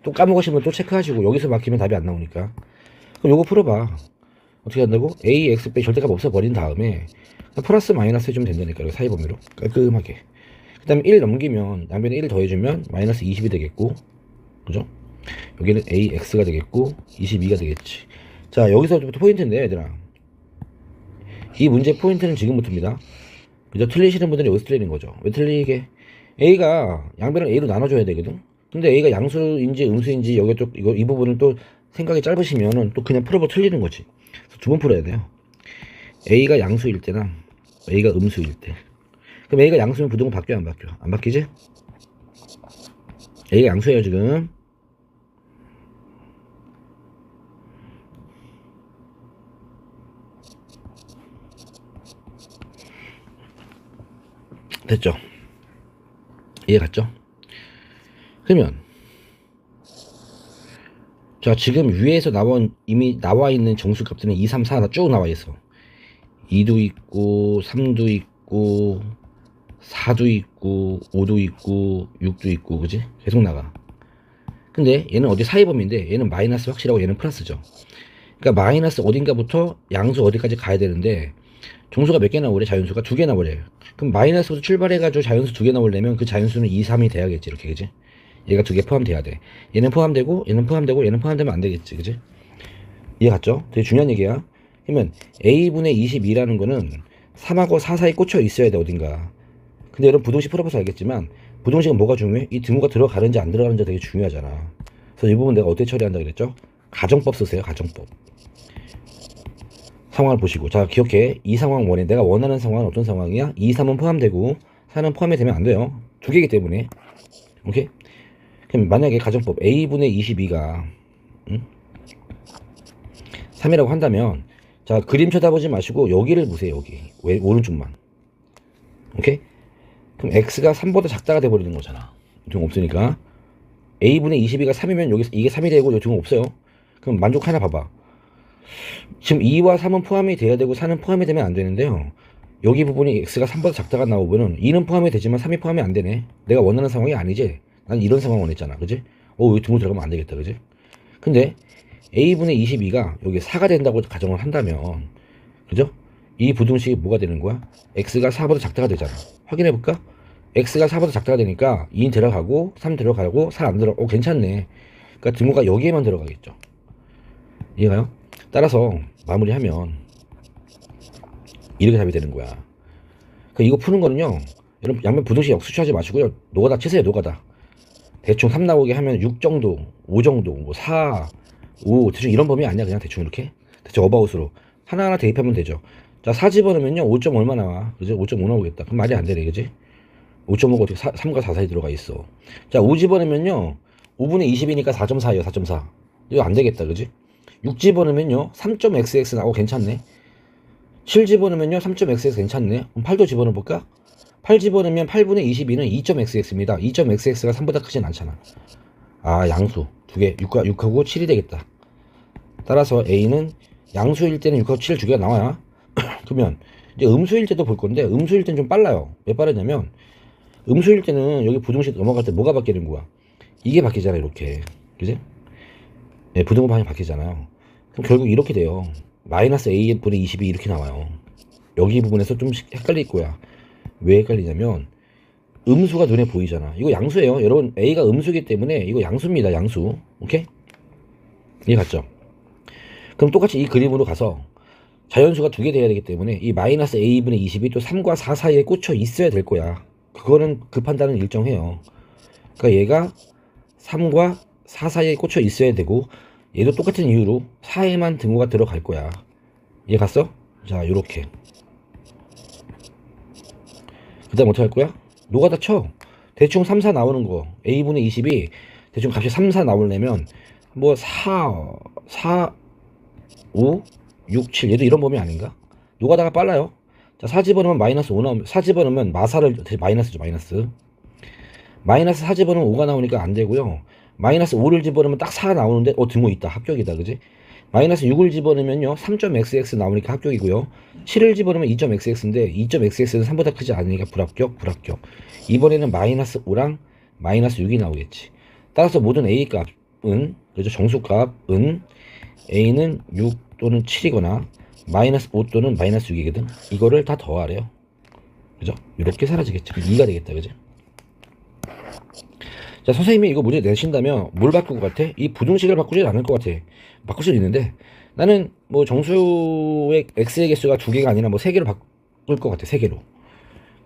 또 까먹으시면 또 체크하시고. 여기서 막히면 답이 안 나오니까. 그럼 요거 풀어봐. 어떻게 한다고? A, X 빼기 절대값 없애버린 다음에 플러스 마이너스 해주면 된다니까. 이거 사이 범위로 깔끔하게. 그 다음에 1 넘기면 양변에 1 더해주면 마이너스 20이 되겠고, 그죠? 여기는 AX가 되겠고 22가 되겠지. 자, 여기서부터 포인트인데 얘들아, 이 문제 포인트는 지금부터입니다. 그죠? 틀리시는 분들은 여기서 틀리는 거죠. 왜 틀리게? A가 양변을 A로 나눠줘야 되거든. 근데 A가 양수인지 음수인지 여기 또 이 부분을 또 생각이 짧으시면은 또 그냥 풀어버 틀리는 거지. 두 번 풀어야 돼요. A가 양수일 때랑 A가 음수일 때. 그럼 A가 양수면 부등호 바뀌어 안 바뀌어? 안 바뀌지? A가 양수예요 지금. 됐죠? 이해 갔죠? 그러면 자, 지금 위에서 이미 나와 있는 정수값들은 2, 3, 4 쭉 나와 있어. 2도 있고 3도 있고 4도 있고 5도 있고 6도 있고, 그지? 계속 나가. 근데 얘는 어디 사이범위인데 얘는 마이너스 확실하고 얘는 플러스죠. 그러니까 마이너스 어딘가부터 양수 어디까지 가야 되는데 정수가 몇 개 나오래? 자연수가 2개 나오래. 그럼 마이너스부터 출발해가지고 자연수 2개 나오려면 그 자연수는 2, 3이 돼야겠지, 이렇게, 그지? 얘가 2개 포함돼야 돼. 얘는 포함되고 얘는 포함되고 얘는 포함되면 안 되겠지, 그지? 이해 갔죠? 되게 중요한 얘기야. 그러면 A분의 22라는 거는 3하고 4 사이 꽂혀 있어야 돼, 어딘가. 근데 여러분 부등식 풀어봐서 알겠지만 부등식은 뭐가 중요해? 이 등호가 들어가는지 안 들어가는지 되게 중요하잖아. 그래서 이 부분 내가 어떻게 처리한다 그랬죠? 가정법 쓰세요, 가정법. 상황을 보시고. 자, 기억해. 이 상황 원해. 내가 원하는 상황은 어떤 상황이야? 2, 3은 포함되고 4는 포함이 되면 안 돼요. 2개이기 때문에. 오케이? 그럼 만약에 가정법 A분의 22가 3이라고 한다면, 자, 그림 쳐다보지 마시고 여기를 보세요. 여기 왜 오른쪽만. 오케이? 그럼 X가 3보다 작다가 돼버리는 거잖아. 등 없으니까. A분의 22가 3이면 여기 이게 3이 되고 여기 등 없어요. 그럼 만족하나 봐봐. 지금 2와 3은 포함이 돼야 되고 4는 포함이 되면 안 되는데요. 여기 부분이 X가 3보다 작다가 나오면은 2는 포함이 되지만 3이 포함이 안 되네. 내가 원하는 상황이 아니지. 난 이런 상황 원했잖아, 그지? 여기 등호 들어가면 안 되겠다, 그지? 근데 A분의 22가 여기 4가 된다고 가정을 한다면, 그죠? 이 부등식이 뭐가 되는 거야? X가 4보다 작다가 되잖아. 확인해 볼까? X가 4보다 작다가 되니까 2 들어가고 3 들어가고 4 안 들어가고 괜찮네. 그러니까 등호가 여기에만 들어가겠죠. 이해가요? 따라서 마무리하면 이렇게 답이 되는 거야. 그러니까 이거 푸는 거는요, 여러분 양면 부등식 역수치하지 마시고요. 노가다 치세요, 노가다. 대충 3 나오게 하면 6 정도, 5 정도, 뭐 4, 5, 대충 이런 범위 아니야. 그냥 대충 이렇게 대충 어바웃으로 하나하나 대입하면 되죠. 자, 4 집어넣으면요 5점 얼마 나와? 그죠? 5.5 나오겠다. 그럼 말이 안 되네, 그지? 5.5가 어떻게 3과 4 사이 들어가 있어. 자, 5 집어넣으면요 5분의 20이니까 4.4예요. 4.4. 이거 안 되겠다, 그지? 6 집어넣으면요 3.xx 나오고 괜찮네. 7 집어넣으면요 3.xx 괜찮네. 그럼 8도 집어넣어볼까? 8 집어넣으면 8분의 22는 2.xx입니다. 2.xx가 3보다 크진 않잖아. 아, 양수 2개, 6하고 7이 되겠다. 따라서 A는 양수일 때는 6하고 7 2개가 나와요. 그러면 이제 음수일 때도 볼 건데, 음수일 때는 좀 빨라요. 왜 빠르냐면 음수일 때는 여기 부등식 넘어갈 때 뭐가 바뀌는 거야? 이게 바뀌잖아, 이렇게. 그지? 네, 부등호 방향이 바뀌잖아요. 그럼 결국 이렇게 돼요. 마이너스 A분의 22 이렇게 나와요. 여기 부분에서 좀 헷갈릴 거야. 왜 헷갈리냐면 음수가 눈에 보이잖아. 이거 양수예요. 여러분, A가 음수기 때문에 이거 양수입니다. 양수. 오케이? 이해 갔죠? 그럼 똑같이 이 그림으로 가서 자연수가 두 개 돼야 되기 때문에 이 마이너스 a분의 20이 또 3과 4 사이에 꽂혀 있어야 될 거야. 그거는 그 판단은 일정해요. 그러니까 얘가 3과 4 사이에 꽂혀 있어야 되고 얘도 똑같은 이유로 4에만 등호가 들어갈 거야. 이해 갔어? 자, 요렇게. 그 다음 어떻게 할 거야? 노가다 쳐. 대충 3, 4 나오는 거. a분의 20이 대충 값이 3, 4 나오려면 뭐 4, 5, 6, 7 얘도 이런 범위 아닌가? 노가다가 빨라요. 자, 4 집어넣으면 마이너스 5 나오면 4 집어넣으면 마사를 마이너스죠. 마이너스 4 집어넣으면 5가 나오니까 안 되고요. 마이너스 5를 집어넣으면 딱 4 나오는데 등호 있다. 합격이다. 그지? 마이너스 6을 집어넣으면요 3.xx 나오니까 합격이고요. 7을 집어넣으면 2.xx인데 2.xx는 3보다 크지 않으니까 불합격. 이번에는 마이너스 5랑 마이너스 6이 나오겠지. 따라서 모든 a 값은, 그죠? 정수값은 a는 6 또는 7이거나 마이너스 5 또는 마이너스 6이거든. 이거를 다 더하래요. 그죠? 이렇게 사라지겠지. 2가 되겠다. 그죠? 자, 선생님이 이거 문제 내신다면 뭘 바꿀 것 같아? 이 부등식을 바꾸진 않을 것 같아. 바꿀 수는 있는데 나는 뭐 정수의 x의 개수가 2개가 아니라 뭐 3개로 바꿀 것 같아. 3개로.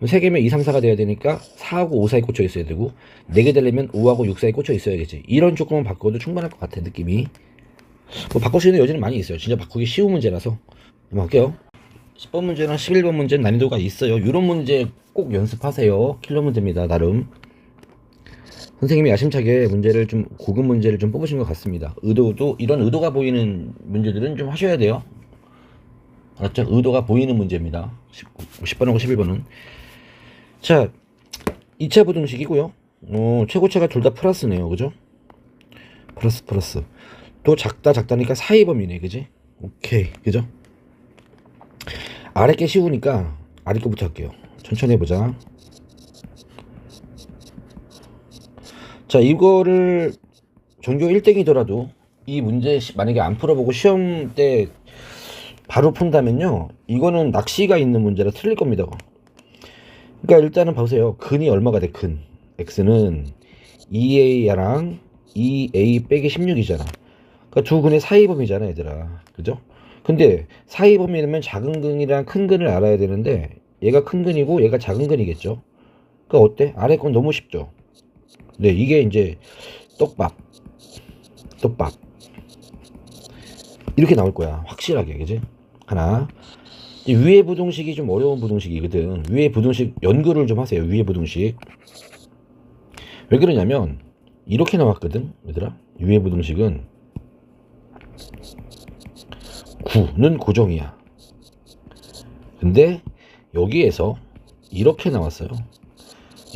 3개면 2, 3, 4가 돼야 되니까 4하고 5 사이 꽂혀 있어야 되고 4개 되려면 5하고 6 사이 꽂혀 있어야겠지. 이런 조건만 바꿔도 충분할 것 같아. 느낌이. 뭐 바꿀 수 있는 여지는 많이 있어요. 진짜 바꾸기 쉬운 문제라서. 한번 할게요. 10번 문제랑 11번 문제는 난이도가 있어요. 이런 문제 꼭 연습하세요. 킬러 문제입니다. 나름. 선생님이 야심차게 문제를 좀 고급 문제를 좀 뽑으신 것 같습니다. 의도도 이런 의도가 보이는 문제들은 좀 하셔야 돼요. 알았죠? 의도가 보이는 문제입니다. 10번하고 11번은. 자, 2차 부등식이고요. 최고차가 둘 다 플러스네요. 그죠? 플러스. 또 작다니까 사이범위네. 그지? 오케이. 그죠? 아래 게 쉬우니까 아래 거부터 할게요. 천천히 해보자. 자, 이거를 전교 1등이더라도 이 문제 만약에 안 풀어보고 시험 때 바로 푼다면요, 이거는 낚시가 있는 문제라 틀릴 겁니다. 그러니까 일단은 보세요. 근이 얼마가 돼? 근 x는 2a랑 2a 빼기 16이잖아. 그러니까 두 근의 사이범위잖아, 얘들아. 그죠? 근데 사이범위라면 작은 근이랑 큰 근을 알아야 되는데 얘가 큰 근이고 얘가 작은 근이겠죠. 그러니까 어때? 아래 건 너무 쉽죠. 네, 이게 이제 떡밥 이렇게 나올 거야. 확실하게. 그지? 하나. 위의 부등식이 좀 어려운 부등식이거든. 위의 부등식 연구를 좀 하세요. 위의 부등식. 왜 그러냐면 이렇게 나왔거든. 얘들아, 위의 부등식은 9는 고정이야. 근데 여기에서 이렇게 나왔어요.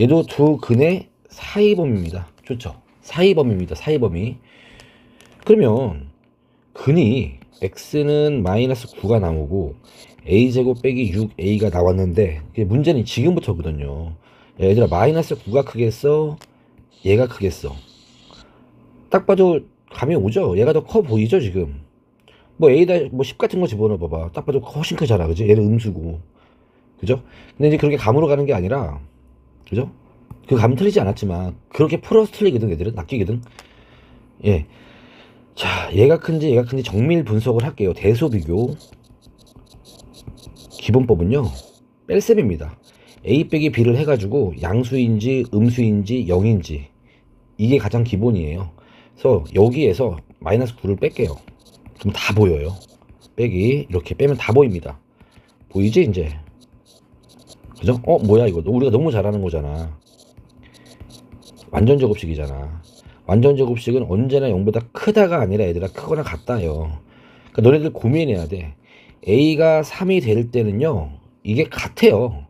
얘도 두 근의 사이범위입니다. 좋죠? 사이범위입니다. 사이범위. 그러면 근이 x는 마이너스 9가 나오고 a제곱 빼기 6a가 나왔는데 문제는 지금부터거든요. 얘들아, 마이너스 9가 크겠어? 얘가 크겠어? 딱 봐도 감이 오죠? 얘가 더 커 보이죠? 지금 뭐 a다 뭐 10 같은 거 집어넣어 봐봐. 딱 봐도 훨씬 크잖아. 그지? 얘는 음수고. 그죠? 근데 이제 그렇게 감으로 가는 게 아니라, 그죠? 그 감 틀리지 않았지만 그렇게 풀어서 틀리거든. 애들은 낚이거든. 예. 자, 얘가 큰지 정밀 분석을 할게요. 대소 비교. 기본법은요, 뺄셈입니다. a 빼기 b를 해가지고 양수인지 음수인지 0인지 이게 가장 기본이에요. 그래서 여기에서 마이너스 9를 뺄게요. 그럼 다 보여요. 빼기 이렇게 빼면 다 보입니다. 보이지 이제? 그죠? 뭐야 이거? 우리가 너무 잘하는 거잖아. 완전 제곱식이잖아. 완전 제곱식은 언제나 0보다 크다가 아니라 얘들아 크거나 같다요. 그러니까 너네들 고민해야 돼. a가 3이 될 때는요, 이게 같아요.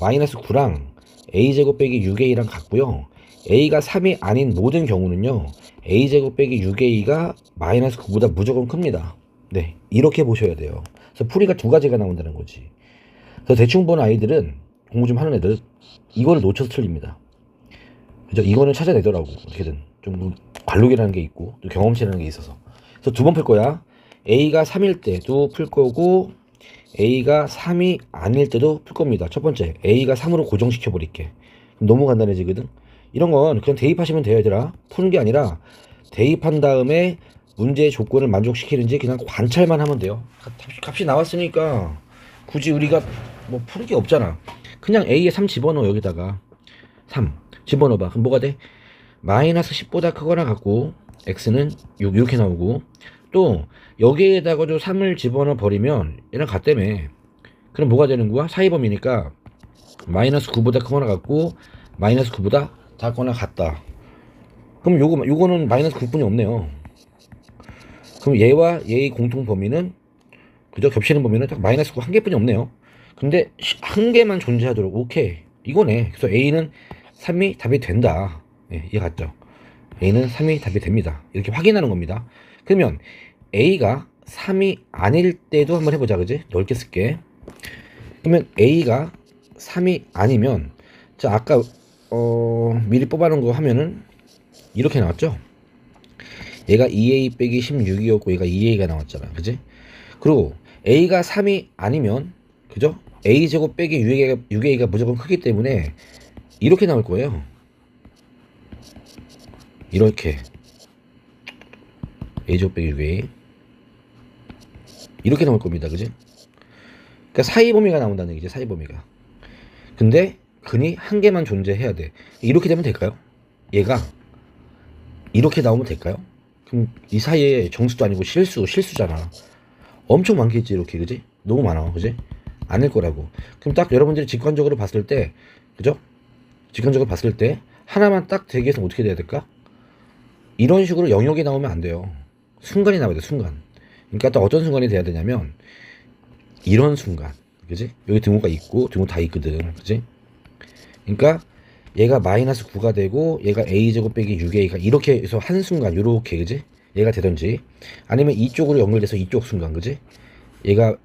마이너스 9랑 a제곱 빼기 6a랑 같고요. a가 3이 아닌 모든 경우는요, a제곱 빼기 6a가 마이너스 9보다 무조건 큽니다. 네, 이렇게 보셔야 돼요. 그래서 풀이가 두 가지가 나온다는 거지. 그래서 대충 본 아이들은, 공부 좀 하는 애들, 이거를 놓쳐서 틀립니다. 그죠? 이거는 찾아내더라고. 어떻게든 좀 관록이라는 게 있고 또 경험치라는 게 있어서. 그래서 두 번 풀 거야. a가 3일 때도 풀 거고 a가 3이 아닐 때도 풀 겁니다. 첫 번째, a가 3으로 고정시켜 버릴게. 너무 간단해지거든. 이런 건 그냥 대입하시면 돼요. 얘들아, 푸는 게 아니라 대입한 다음에 문제의 조건을 만족시키는지 그냥 관찰만 하면 돼요. 값이 나왔으니까 굳이 우리가 뭐 푸는 게 없잖아. 그냥 A에 3 집어넣어. 여기다가 3 집어넣어봐. 그럼 뭐가 돼? 마이너스 10보다 크거나 같고 x는 6 이렇게 나오고, 또 여기에다가도 3을 집어넣어 버리면 얘랑 같다며. 그럼 뭐가 되는 거야? 사이범위니까 마이너스 9보다 크거나 같고 마이너스 9보다 작거나 같다. 그럼 요거는 마이너스 9뿐이 없네요. 그럼 얘와 얘의 공통 범위는, 그죠? 겹치는 범위는 딱 마이너스 9 한 개뿐이 없네요. 근데 한 개만 존재하도록, 오케이, 이거네. 그래서 A는 3이 답이 된다. 예, 이해 갔죠? A는 3이 답이 됩니다. 이렇게 확인하는 겁니다. 그러면 A가 3이 아닐 때도 한번 해보자, 그지? 넓게 쓸게. 그러면 A가 3이 아니면, 자, 아까 미리 뽑아놓은 거 하면은 이렇게 나왔죠? 얘가 2A 빼기 16이었고 얘가 2A가 나왔잖아, 그지? 그리고 A가 3이 아니면, 그죠? A제곱 빼기 6A가 무조건 크기 때문에 이렇게 나올 거예요. 이렇게 A제곱 빼기 6A 이렇게 나올 겁니다, 그지? 그러니까 사이 범위가 나온다는 얘기지, 사이 범위가. 근데 근이 한 개만 존재해야 돼. 이렇게 되면 될까요? 얘가 이렇게 나오면 될까요? 그럼 이 사이에 정수도 아니고 실수잖아. 엄청 많겠지, 이렇게, 그지? 너무 많아, 그지? 아닐 거라고. 그럼 딱 여러분들이 직관적으로 봤을 때, 그죠? 직관적으로 봤을 때 하나만 딱 되기 위해서 어떻게 돼야 될까? 이런 식으로 영역이 나오면 안 돼요. 순간이 나와야 돼, 순간. 그러니까 또 어떤 순간이 돼야 되냐면 이런 순간, 그지? 여기 등호가 있고 등호 다 있거든, 그지? 그러니까 얘가 마이너스 9가 되고 얘가 a제곱 빼기 6a가 이렇게 해서 한순간 요렇게, 그지? 얘가 되던지, 아니면 이쪽으로 연결돼서 이쪽 순간, 그지? 얘가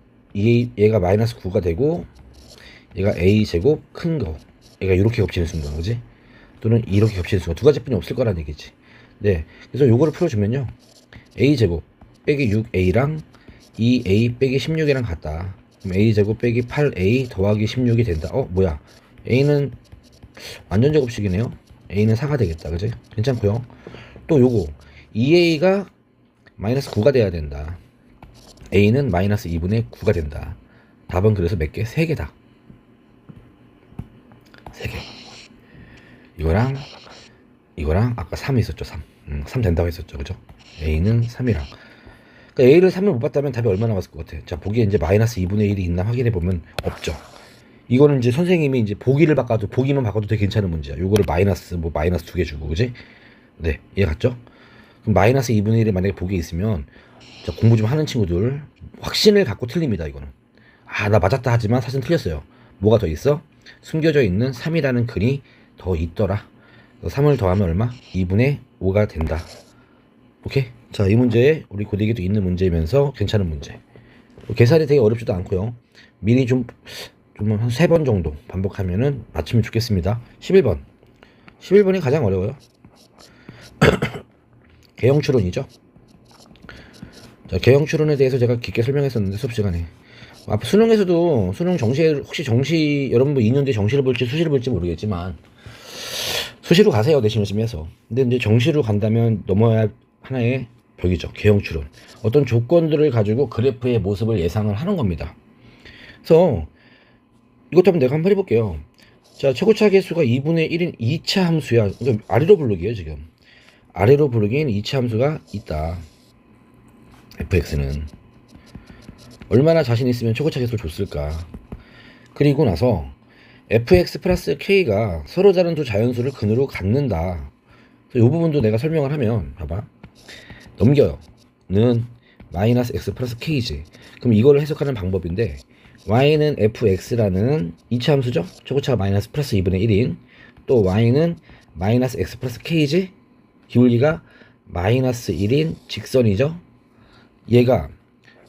마이너스 9가 되고 얘가 a제곱 큰 거, 얘가 이렇게 겹치는 순간, 그지? 또는 이렇게 겹치는 순간, 두 가지뿐이 없을 거란 얘기지. 네, 그래서 요거를 풀어주면요, a제곱 빼기 6a랑 2a 빼기 16이랑 같다. 그럼 a제곱 빼기 8a 더하기 16이 된다. 뭐야, a는 완전 제곱식이네요. a는 4가 되겠다, 그지? 괜찮고요. 또 요거 2a가 마이너스 9가 돼야 된다. a는 마이너스 2분의 9가 된다. 답은 그래서 몇 개? 3개다. 3개. 이거랑 아까 3 있었죠. 3 된다고 했었죠, 그죠? a는 3이랑, 그러니까 a를 3을 못 봤다면 답이 얼마 나왔을 것 같아? 자, 보기에 이제 마이너스 2분의 1이 있나 확인해 보면 없죠. 이거는 이제 선생님이 이제 보기만 바꿔도 되게 괜찮은 문제야. 요거를 마이너스 2개 주고, 그지? 네, 이해 갔죠? 그럼 마이너스 2분의 1이 만약에 보기에 있으면, 자, 공부 좀 하는 친구들 확신을 갖고 틀립니다. 이거는 나 맞았다 하지만 사실 틀렸어요. 뭐가 더 있어? 숨겨져 있는 3이라는 근이 더 있더라. 3을 더하면 얼마? 2분의 5가 된다. 오케이? 자, 이 문제에 우리 고데기도 있는 문제이면서 괜찮은 문제. 계산이 되게 어렵지도 않고요. 미리 좀 한 3번 정도 반복하면은 맞추면 좋겠습니다. 11번이 가장 어려워요. 개형 추론이죠. 자, 개형 추론에 대해서 제가 깊게 설명했었는데 수업 시간에, 앞 수능에서도 수능 정시 여러분들 2년 뒤에 정시를 볼지 수시를 볼지 모르겠지만 수시로 가세요, 내신 열심히 해서. 근데 이제 정시로 간다면 넘어야 하나의 벽이죠, 개형 추론. 어떤 조건들을 가지고 그래프의 모습을 예상을 하는 겁니다. 그래서 이것도 한번 내가 한번 해볼게요. 자, 최고차 계수가 2분의 1인 2차 함수야. 그러니까 아래로 부르기예요, 지금. 아래로 부르기엔 2차 함수가 있다. fx는 얼마나 자신 있으면 최고차 계수를 줬을까. 그리고 나서 fx 플러스 k가 서로 다른 두 자연수를 근으로 갖는다. 그래서 이 부분도 내가 설명을 하면, 봐봐, 넘겨요. 는 마이너스 x 플러스 k지. 그럼 이걸 해석하는 방법인데, y는 fx라는 2차 함수죠. 최고차가 마이너스 플러스 2분의 1인, 또 y는 마이너스 x 플러스 k지. 기울기가 마이너스 1인 직선이죠. 얘가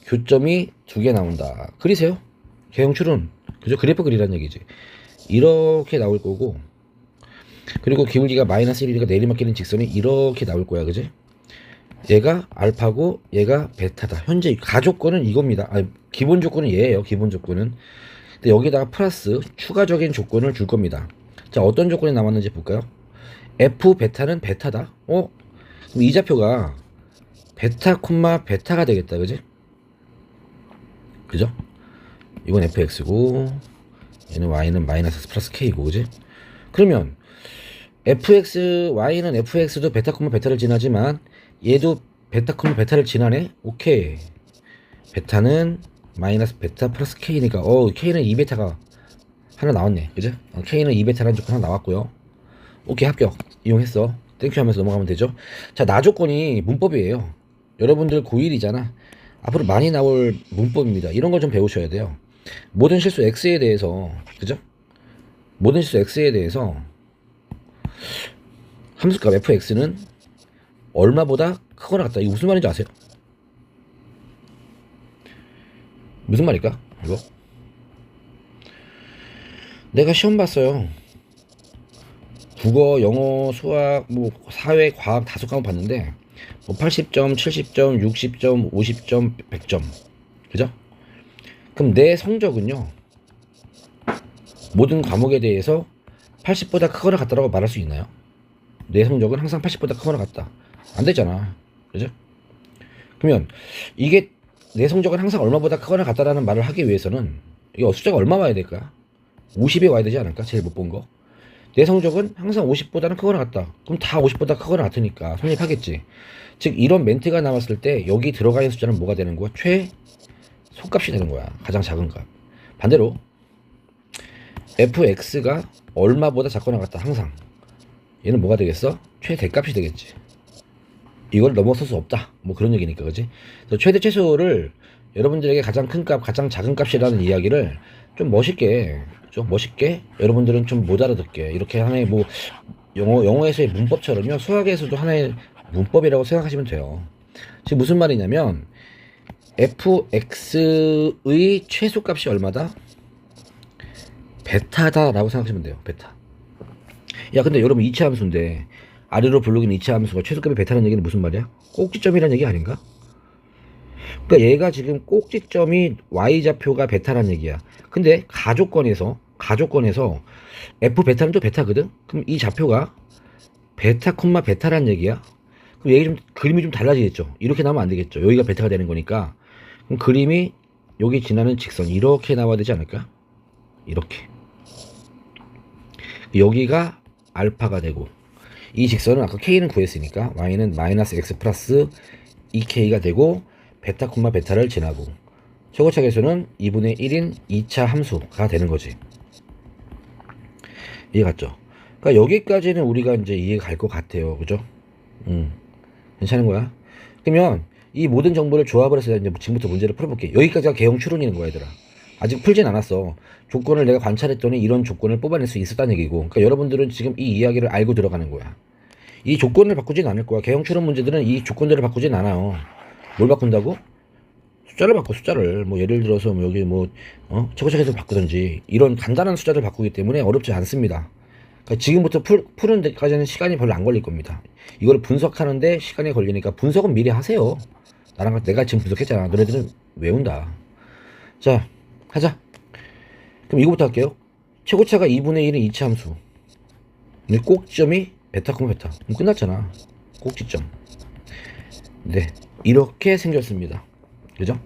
교점이 2개 나온다. 그리세요. 개형 추론, 그죠? 그래프 그리라는 얘기지. 이렇게 나올 거고, 그리고 기울기가 마이너스 1이니까 내리막길인 직선이 이렇게 나올 거야, 그지? 얘가 알파고 얘가 베타다. 현재 가조건은 이겁니다. 기본 조건은 얘예요. 기본 조건은. 근데 여기다가 플러스 추가적인 조건을 줄 겁니다. 자, 어떤 조건이 나왔는지 볼까요? f 베타는 베타다. 그럼 이 좌표가 베타 콤마 베타가 되겠다. 그지? 그죠? 이건 fx고 얘는 y는 마이너스 x 플러스 k고 그지? 그러면 y는 fx도 베타 콤마 베타를 지나지만 얘도 베타 콤마 베타를 지나네? 오케이. 베타는 마이너스 베타 플러스 k니까 k는 2베타가 하나 나왔네. 그죠? k는 2베타라는 조건 하나 나왔고요. 오케이, 합격. 이용했어. 땡큐 하면서 넘어가면 되죠. 자, 나 조건이 문법이에요. 여러분들 고1이잖아. 앞으로 많이 나올 문법입니다. 이런 걸 좀 배우셔야 돼요. 모든 실수 x에 대해서, 그죠? 모든 실수 x에 대해서 함수값 fx는 얼마보다 크거나 같다. 이거 무슨 말인지 아세요? 무슨 말일까? 이거? 내가 시험 봤어요. 국어, 영어, 수학, 뭐 사회, 과학 다섯 과목 봤는데 뭐 80점, 70점, 60점, 50점, 100점. 그죠? 그럼 내 성적은요. 모든 과목에 대해서 80보다 크거나 같다라고 말할 수 있나요? 내 성적은 항상 80보다 크거나 같다. 안 되잖아. 그죠? 그러면 이게 내 성적은 항상 얼마보다 크거나 같다라는 말을 하기 위해서는 이게 숫자가 얼마 와야 될까? 50에 와야 되지 않을까? 제일 못 본 거. 내 성적은 항상 50보다는 크거나 같다. 그럼 다 50보다 크거나 같으니까 성립하겠지. 즉 이런 멘트가 나왔을 때 여기 들어가 있는 숫자는 뭐가 되는 거야? 최소값이 되는 거야. 가장 작은 값. 반대로 fx가 얼마보다 작거나 같다. 항상. 얘는 뭐가 되겠어? 최대값이 되겠지. 이걸 넘어설 수 없다. 뭐 그런 얘기니까, 그지? 그래서 최대 최소를 여러분들에게 가장 큰 값, 가장 작은 값이라는 이야기를 좀 멋있게 여러분들은 좀 못 알아듣게 이렇게 하나의 뭐 영어에서의 문법처럼요 수학에서도 하나의 문법이라고 생각하시면 돼요. 지금 무슨 말이냐면 fx의 최소값이 얼마다? 베타다라고 생각하시면 돼요. 베타. 야 근데 여러분 이차 함수인데 아래로 블록인 이차 함수가 최소값이 베타라는 얘기는 무슨 말이야? 꼭지점이라는 얘기 아닌가? 그러니까 얘가 지금 꼭지점이 y좌표가 베타라는 얘기야. 근데 가조건에서 f 베타는 또 베타거든. 그럼 이 좌표가 베타 콤마 베타라는 얘기야. 그럼 얘기 좀 그림이 좀 달라지겠죠. 이렇게 나오면 안 되겠죠. 여기가 베타가 되는 거니까. 그럼 그림이 여기 지나는 직선 이렇게 나와야 되지 않을까? 이렇게. 여기가 알파가 되고 이 직선은 아까 k는 구했으니까 y는 마이너스 x 플러스 2k가 되고 베타 콤마 베타를 지나고 최고차 계수는 2분의 1인 2차 함수가 되는 거지. 이해 갔죠? 그러니까 여기까지는 우리가 이제 이해가 갈 것 같아요. 그죠? 괜찮은 거야? 그러면 이 모든 정보를 조합을 해서 이제 지금부터 문제를 풀어볼게. 여기까지가 개형 추론이는 거야, 얘들아. 아직 풀진 않았어. 조건을 내가 관찰했더니 이런 조건을 뽑아낼 수 있었다는 얘기고. 그러니까 여러분들은 지금 이 이야기를 알고 들어가는 거야. 이 조건을 바꾸진 않을 거야. 개형 추론 문제들은 이 조건들을 바꾸진 않아요. 뭘 바꾼다고? 숫자를 바꿔. 숫자를 뭐 예를 들어서 뭐 여기 뭐 최고차계수를 바꾸든지 이런 간단한 숫자를 바꾸기 때문에 어렵지 않습니다. 그러니까 지금부터 푸는 데까지는 시간이 별로 안 걸릴 겁니다. 이걸 분석하는데 시간이 걸리니까 분석은 미리 하세요. 내가 지금 분석했잖아. 너네들은 외운다. 자, 하자. 그럼 이거부터 할게요. 최고차가 2분의 1은 2차 함수. 근데 꼭지점이 베타 콤마 베타. 그럼 끝났잖아. 꼭지점. 네, 이렇게 생겼습니다. 그죠?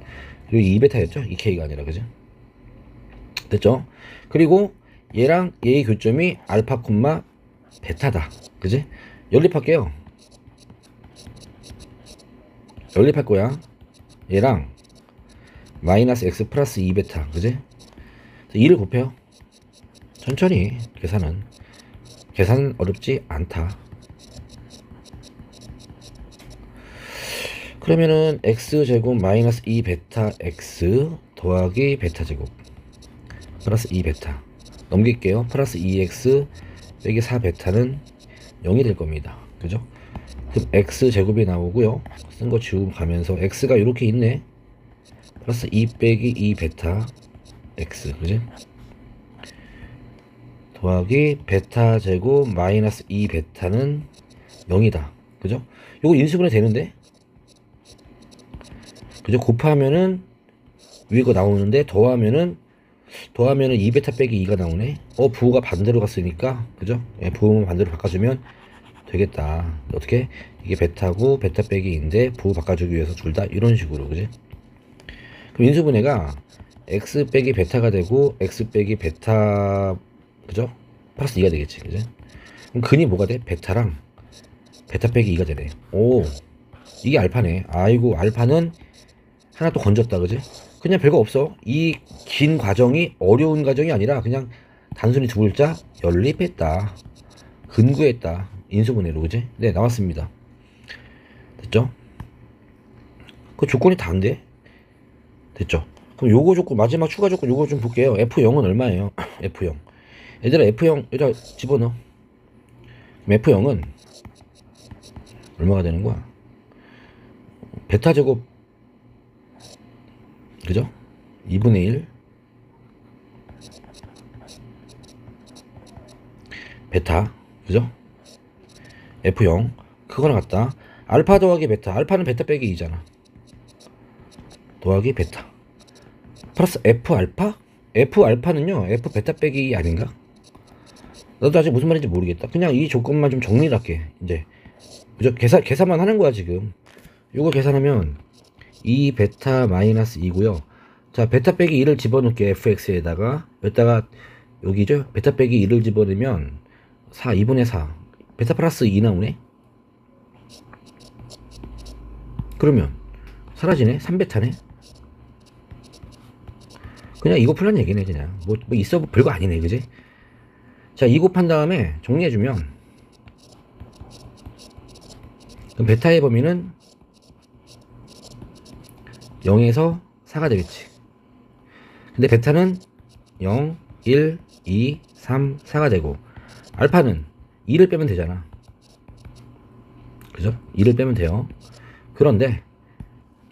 그리고 2베타였죠? 2K가 아니라, 그죠? 됐죠? 그리고 얘랑 얘의 교점이 알파 콤마 베타다. 그지? 연립할게요. 연립할 거야. 얘랑 마이너스 x 플러스 2베타. 그지? 2를 곱해요. 천천히 계산은 어렵지 않다. 그러면은 x제곱 마이너스 2베타 x 더하기 베타제곱 플러스 2베타 넘길게요. 플러스 2x 빼기 4베타는 0이 될 겁니다. 그죠? 그럼 x제곱이 나오고요. 쓴 거 지우고 가면서 x가 이렇게 있네. 플러스 2 빼기 2베타 x. 그지? 더하기 베타제곱 마이너스 2베타는 0이다. 그죠? 요거 인수분해 되는데? 그죠? 곱하면은 위에 거 나오는데 더하면은 2베타 빼기 2가 나오네. 부호가 반대로 갔으니까 그죠? 예, 부호만 반대로 바꿔주면 되겠다. 어떻게? 이게 베타고 베타 빼기 인데 부호 바꿔주기 위해서 둘 다 이런 식으로, 그지? 그럼 인수분해가 x 빼기 베타가 되고 x 빼기 베타, 그죠? 플러스 2가 되겠지, 그죠? 그럼 근이 뭐가 돼? 베타랑 베타 빼기 2가 되네. 오, 이게 알파네. 아이고, 알파는 하나 또 건졌다, 그지? 그냥 별거 없어. 이 긴 과정이 어려운 과정이 아니라 그냥 단순히 두 글자 연립했다, 근구했다, 인수분해로, 그지? 네, 나왔습니다. 됐죠? 그 조건이 다인데? 됐죠? 그럼 요거 조건, 마지막 추가 조건 요거 좀 볼게요. F0은 얼마예요? F0. 얘들아, F0 여기다 집어넣어. F0은 얼마가 되는 거야? 베타 제곱, 그죠? 2분의 1 베타, 그죠? F0 그거랑 같다. 알파 더하기 베타, 알파는 베타 빼기 2잖아. 더하기 베타 플러스 F 알파? F 알파는요 F 베타 빼기 2 아닌가? 나도 아직 무슨 말인지 모르겠다. 그냥 이 조건만 좀 정리를 할게. 이제 그죠? 계산만 하는 거야 지금. 요거 계산하면 2 베타 마이너스 2고요. 자, 베타 빼기 2를 집어넣을게. fx에다가 여기다가 여기죠? 베타 빼기 2를 집어넣으면 4, 2분의 4 베타 플러스 2 나오네. 그러면 사라지네. 3베타네. 그냥 이거 풀란 얘기네. 그냥 뭐 있어 별거 아니네, 그지? 자, 2 곱한 다음에 정리해주면 그럼 베타의 범위는 0에서 4가 되겠지. 근데 베타는 0, 1, 2, 3, 4가 되고 알파는 2를 빼면 되잖아. 그죠? 2를 빼면 돼요. 그런데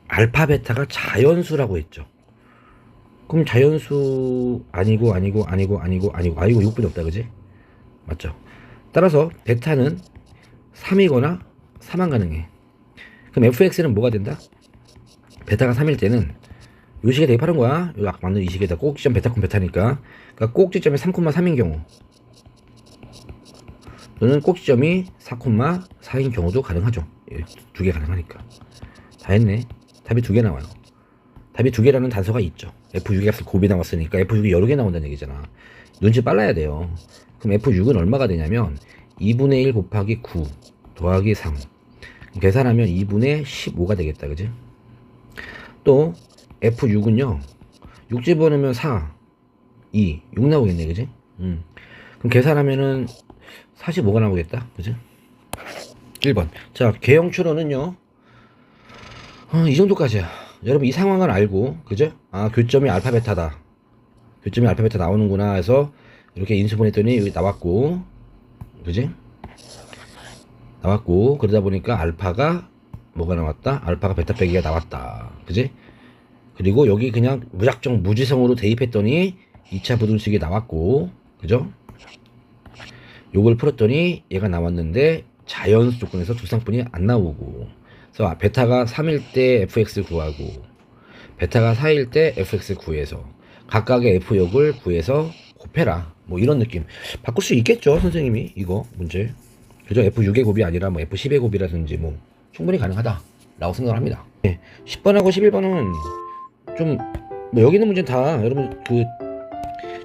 알파 베타가 자연수라고 했죠. 그럼 자연수 아니고 6분이 없다, 그지? 맞죠? 따라서 베타는 3이거나 3안 가능해. 그럼 fx는 뭐가 된다? 베타가 3일 때는 요 식에 대입하는 거야. 요 아까 만든 이 식에다 꼭지점 베타 콤 베타니까. 그러니까 꼭지점이 3,3인 경우 또는 꼭지점이 4,4인 경우도 가능하죠. 두 개 가능하니까. 다 했네. 답이 두 개 나와요. 답이 두 개라는 단서가 있죠. F6이 곱이 나왔으니까 F6이 여러 개 나온다는 얘기잖아. 눈치 빨라야 돼요. 그럼 F6은 얼마가 되냐면 2분의 1 곱하기 9 더하기 3 계산하면 2분의 15가 되겠다, 그지? 또 F6은요 6 집어넣으면 4 2 6 나오겠네, 그지? 그럼 계산하면은 45가 나오겠다, 그지? 1번. 자, 개형 추론은요 이 정도까지야. 여러분 이 상황을 알고, 그죠? 아, 교점이 알파 베타다, 교점이 알파 베타 나오는구나 해서 이렇게 인수분했더니 여기 나왔고, 그지? 나왔고, 그러다 보니까 알파가 뭐가 나왔다? 알파가 베타 빼기가 나왔다, 그지? 그리고 여기 그냥 무작정 무지성으로 대입했더니 2차 부등식이 나왔고, 그죠? 요걸 풀었더니 얘가 나왔는데 자연수 조건에서 두 쌍분이 안 나오고, 그래서 베타가 3일 때 fx 구하고 베타가 4일 때 fx 구해서 각각의 f역을 구해서 곱해라, 뭐 이런 느낌. 바꿀 수 있겠죠, 선생님이 이거 문제. 그죠? f6의 곱이 아니라 뭐 f10의 곱이라든지 뭐 충분히 가능하다 라고 생각을 합니다. 네, 10번하고 11번은 좀 뭐 여기 있는 문제는 다 여러분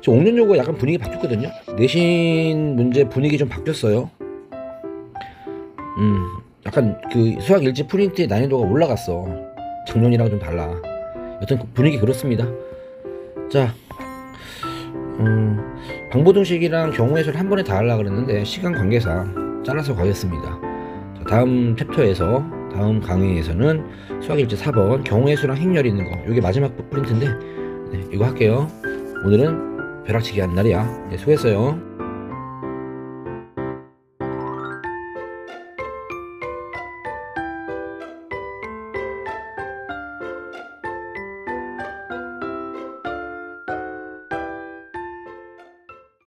저 5년 요거 약간 분위기 바뀌었거든요. 내신 문제 분위기 좀 바뀌었어요. 약간 그 수학 일지 프린트의 난이도가 올라갔어. 작년이랑 좀 달라. 여튼 분위기 그렇습니다. 자, 방보등식이랑 경우의수를 한 번에 다 하려고 그랬는데 시간 관계상 잘라서 가겠습니다. 자, 다음 챕터에서, 다음 강의에서는 수학 일지 4번 경우의수랑 행렬이 있는 거, 이게 마지막 프린트인데, 네, 이거 할게요. 오늘은 벼락치기 하는 날이야. 네, 수고했어요.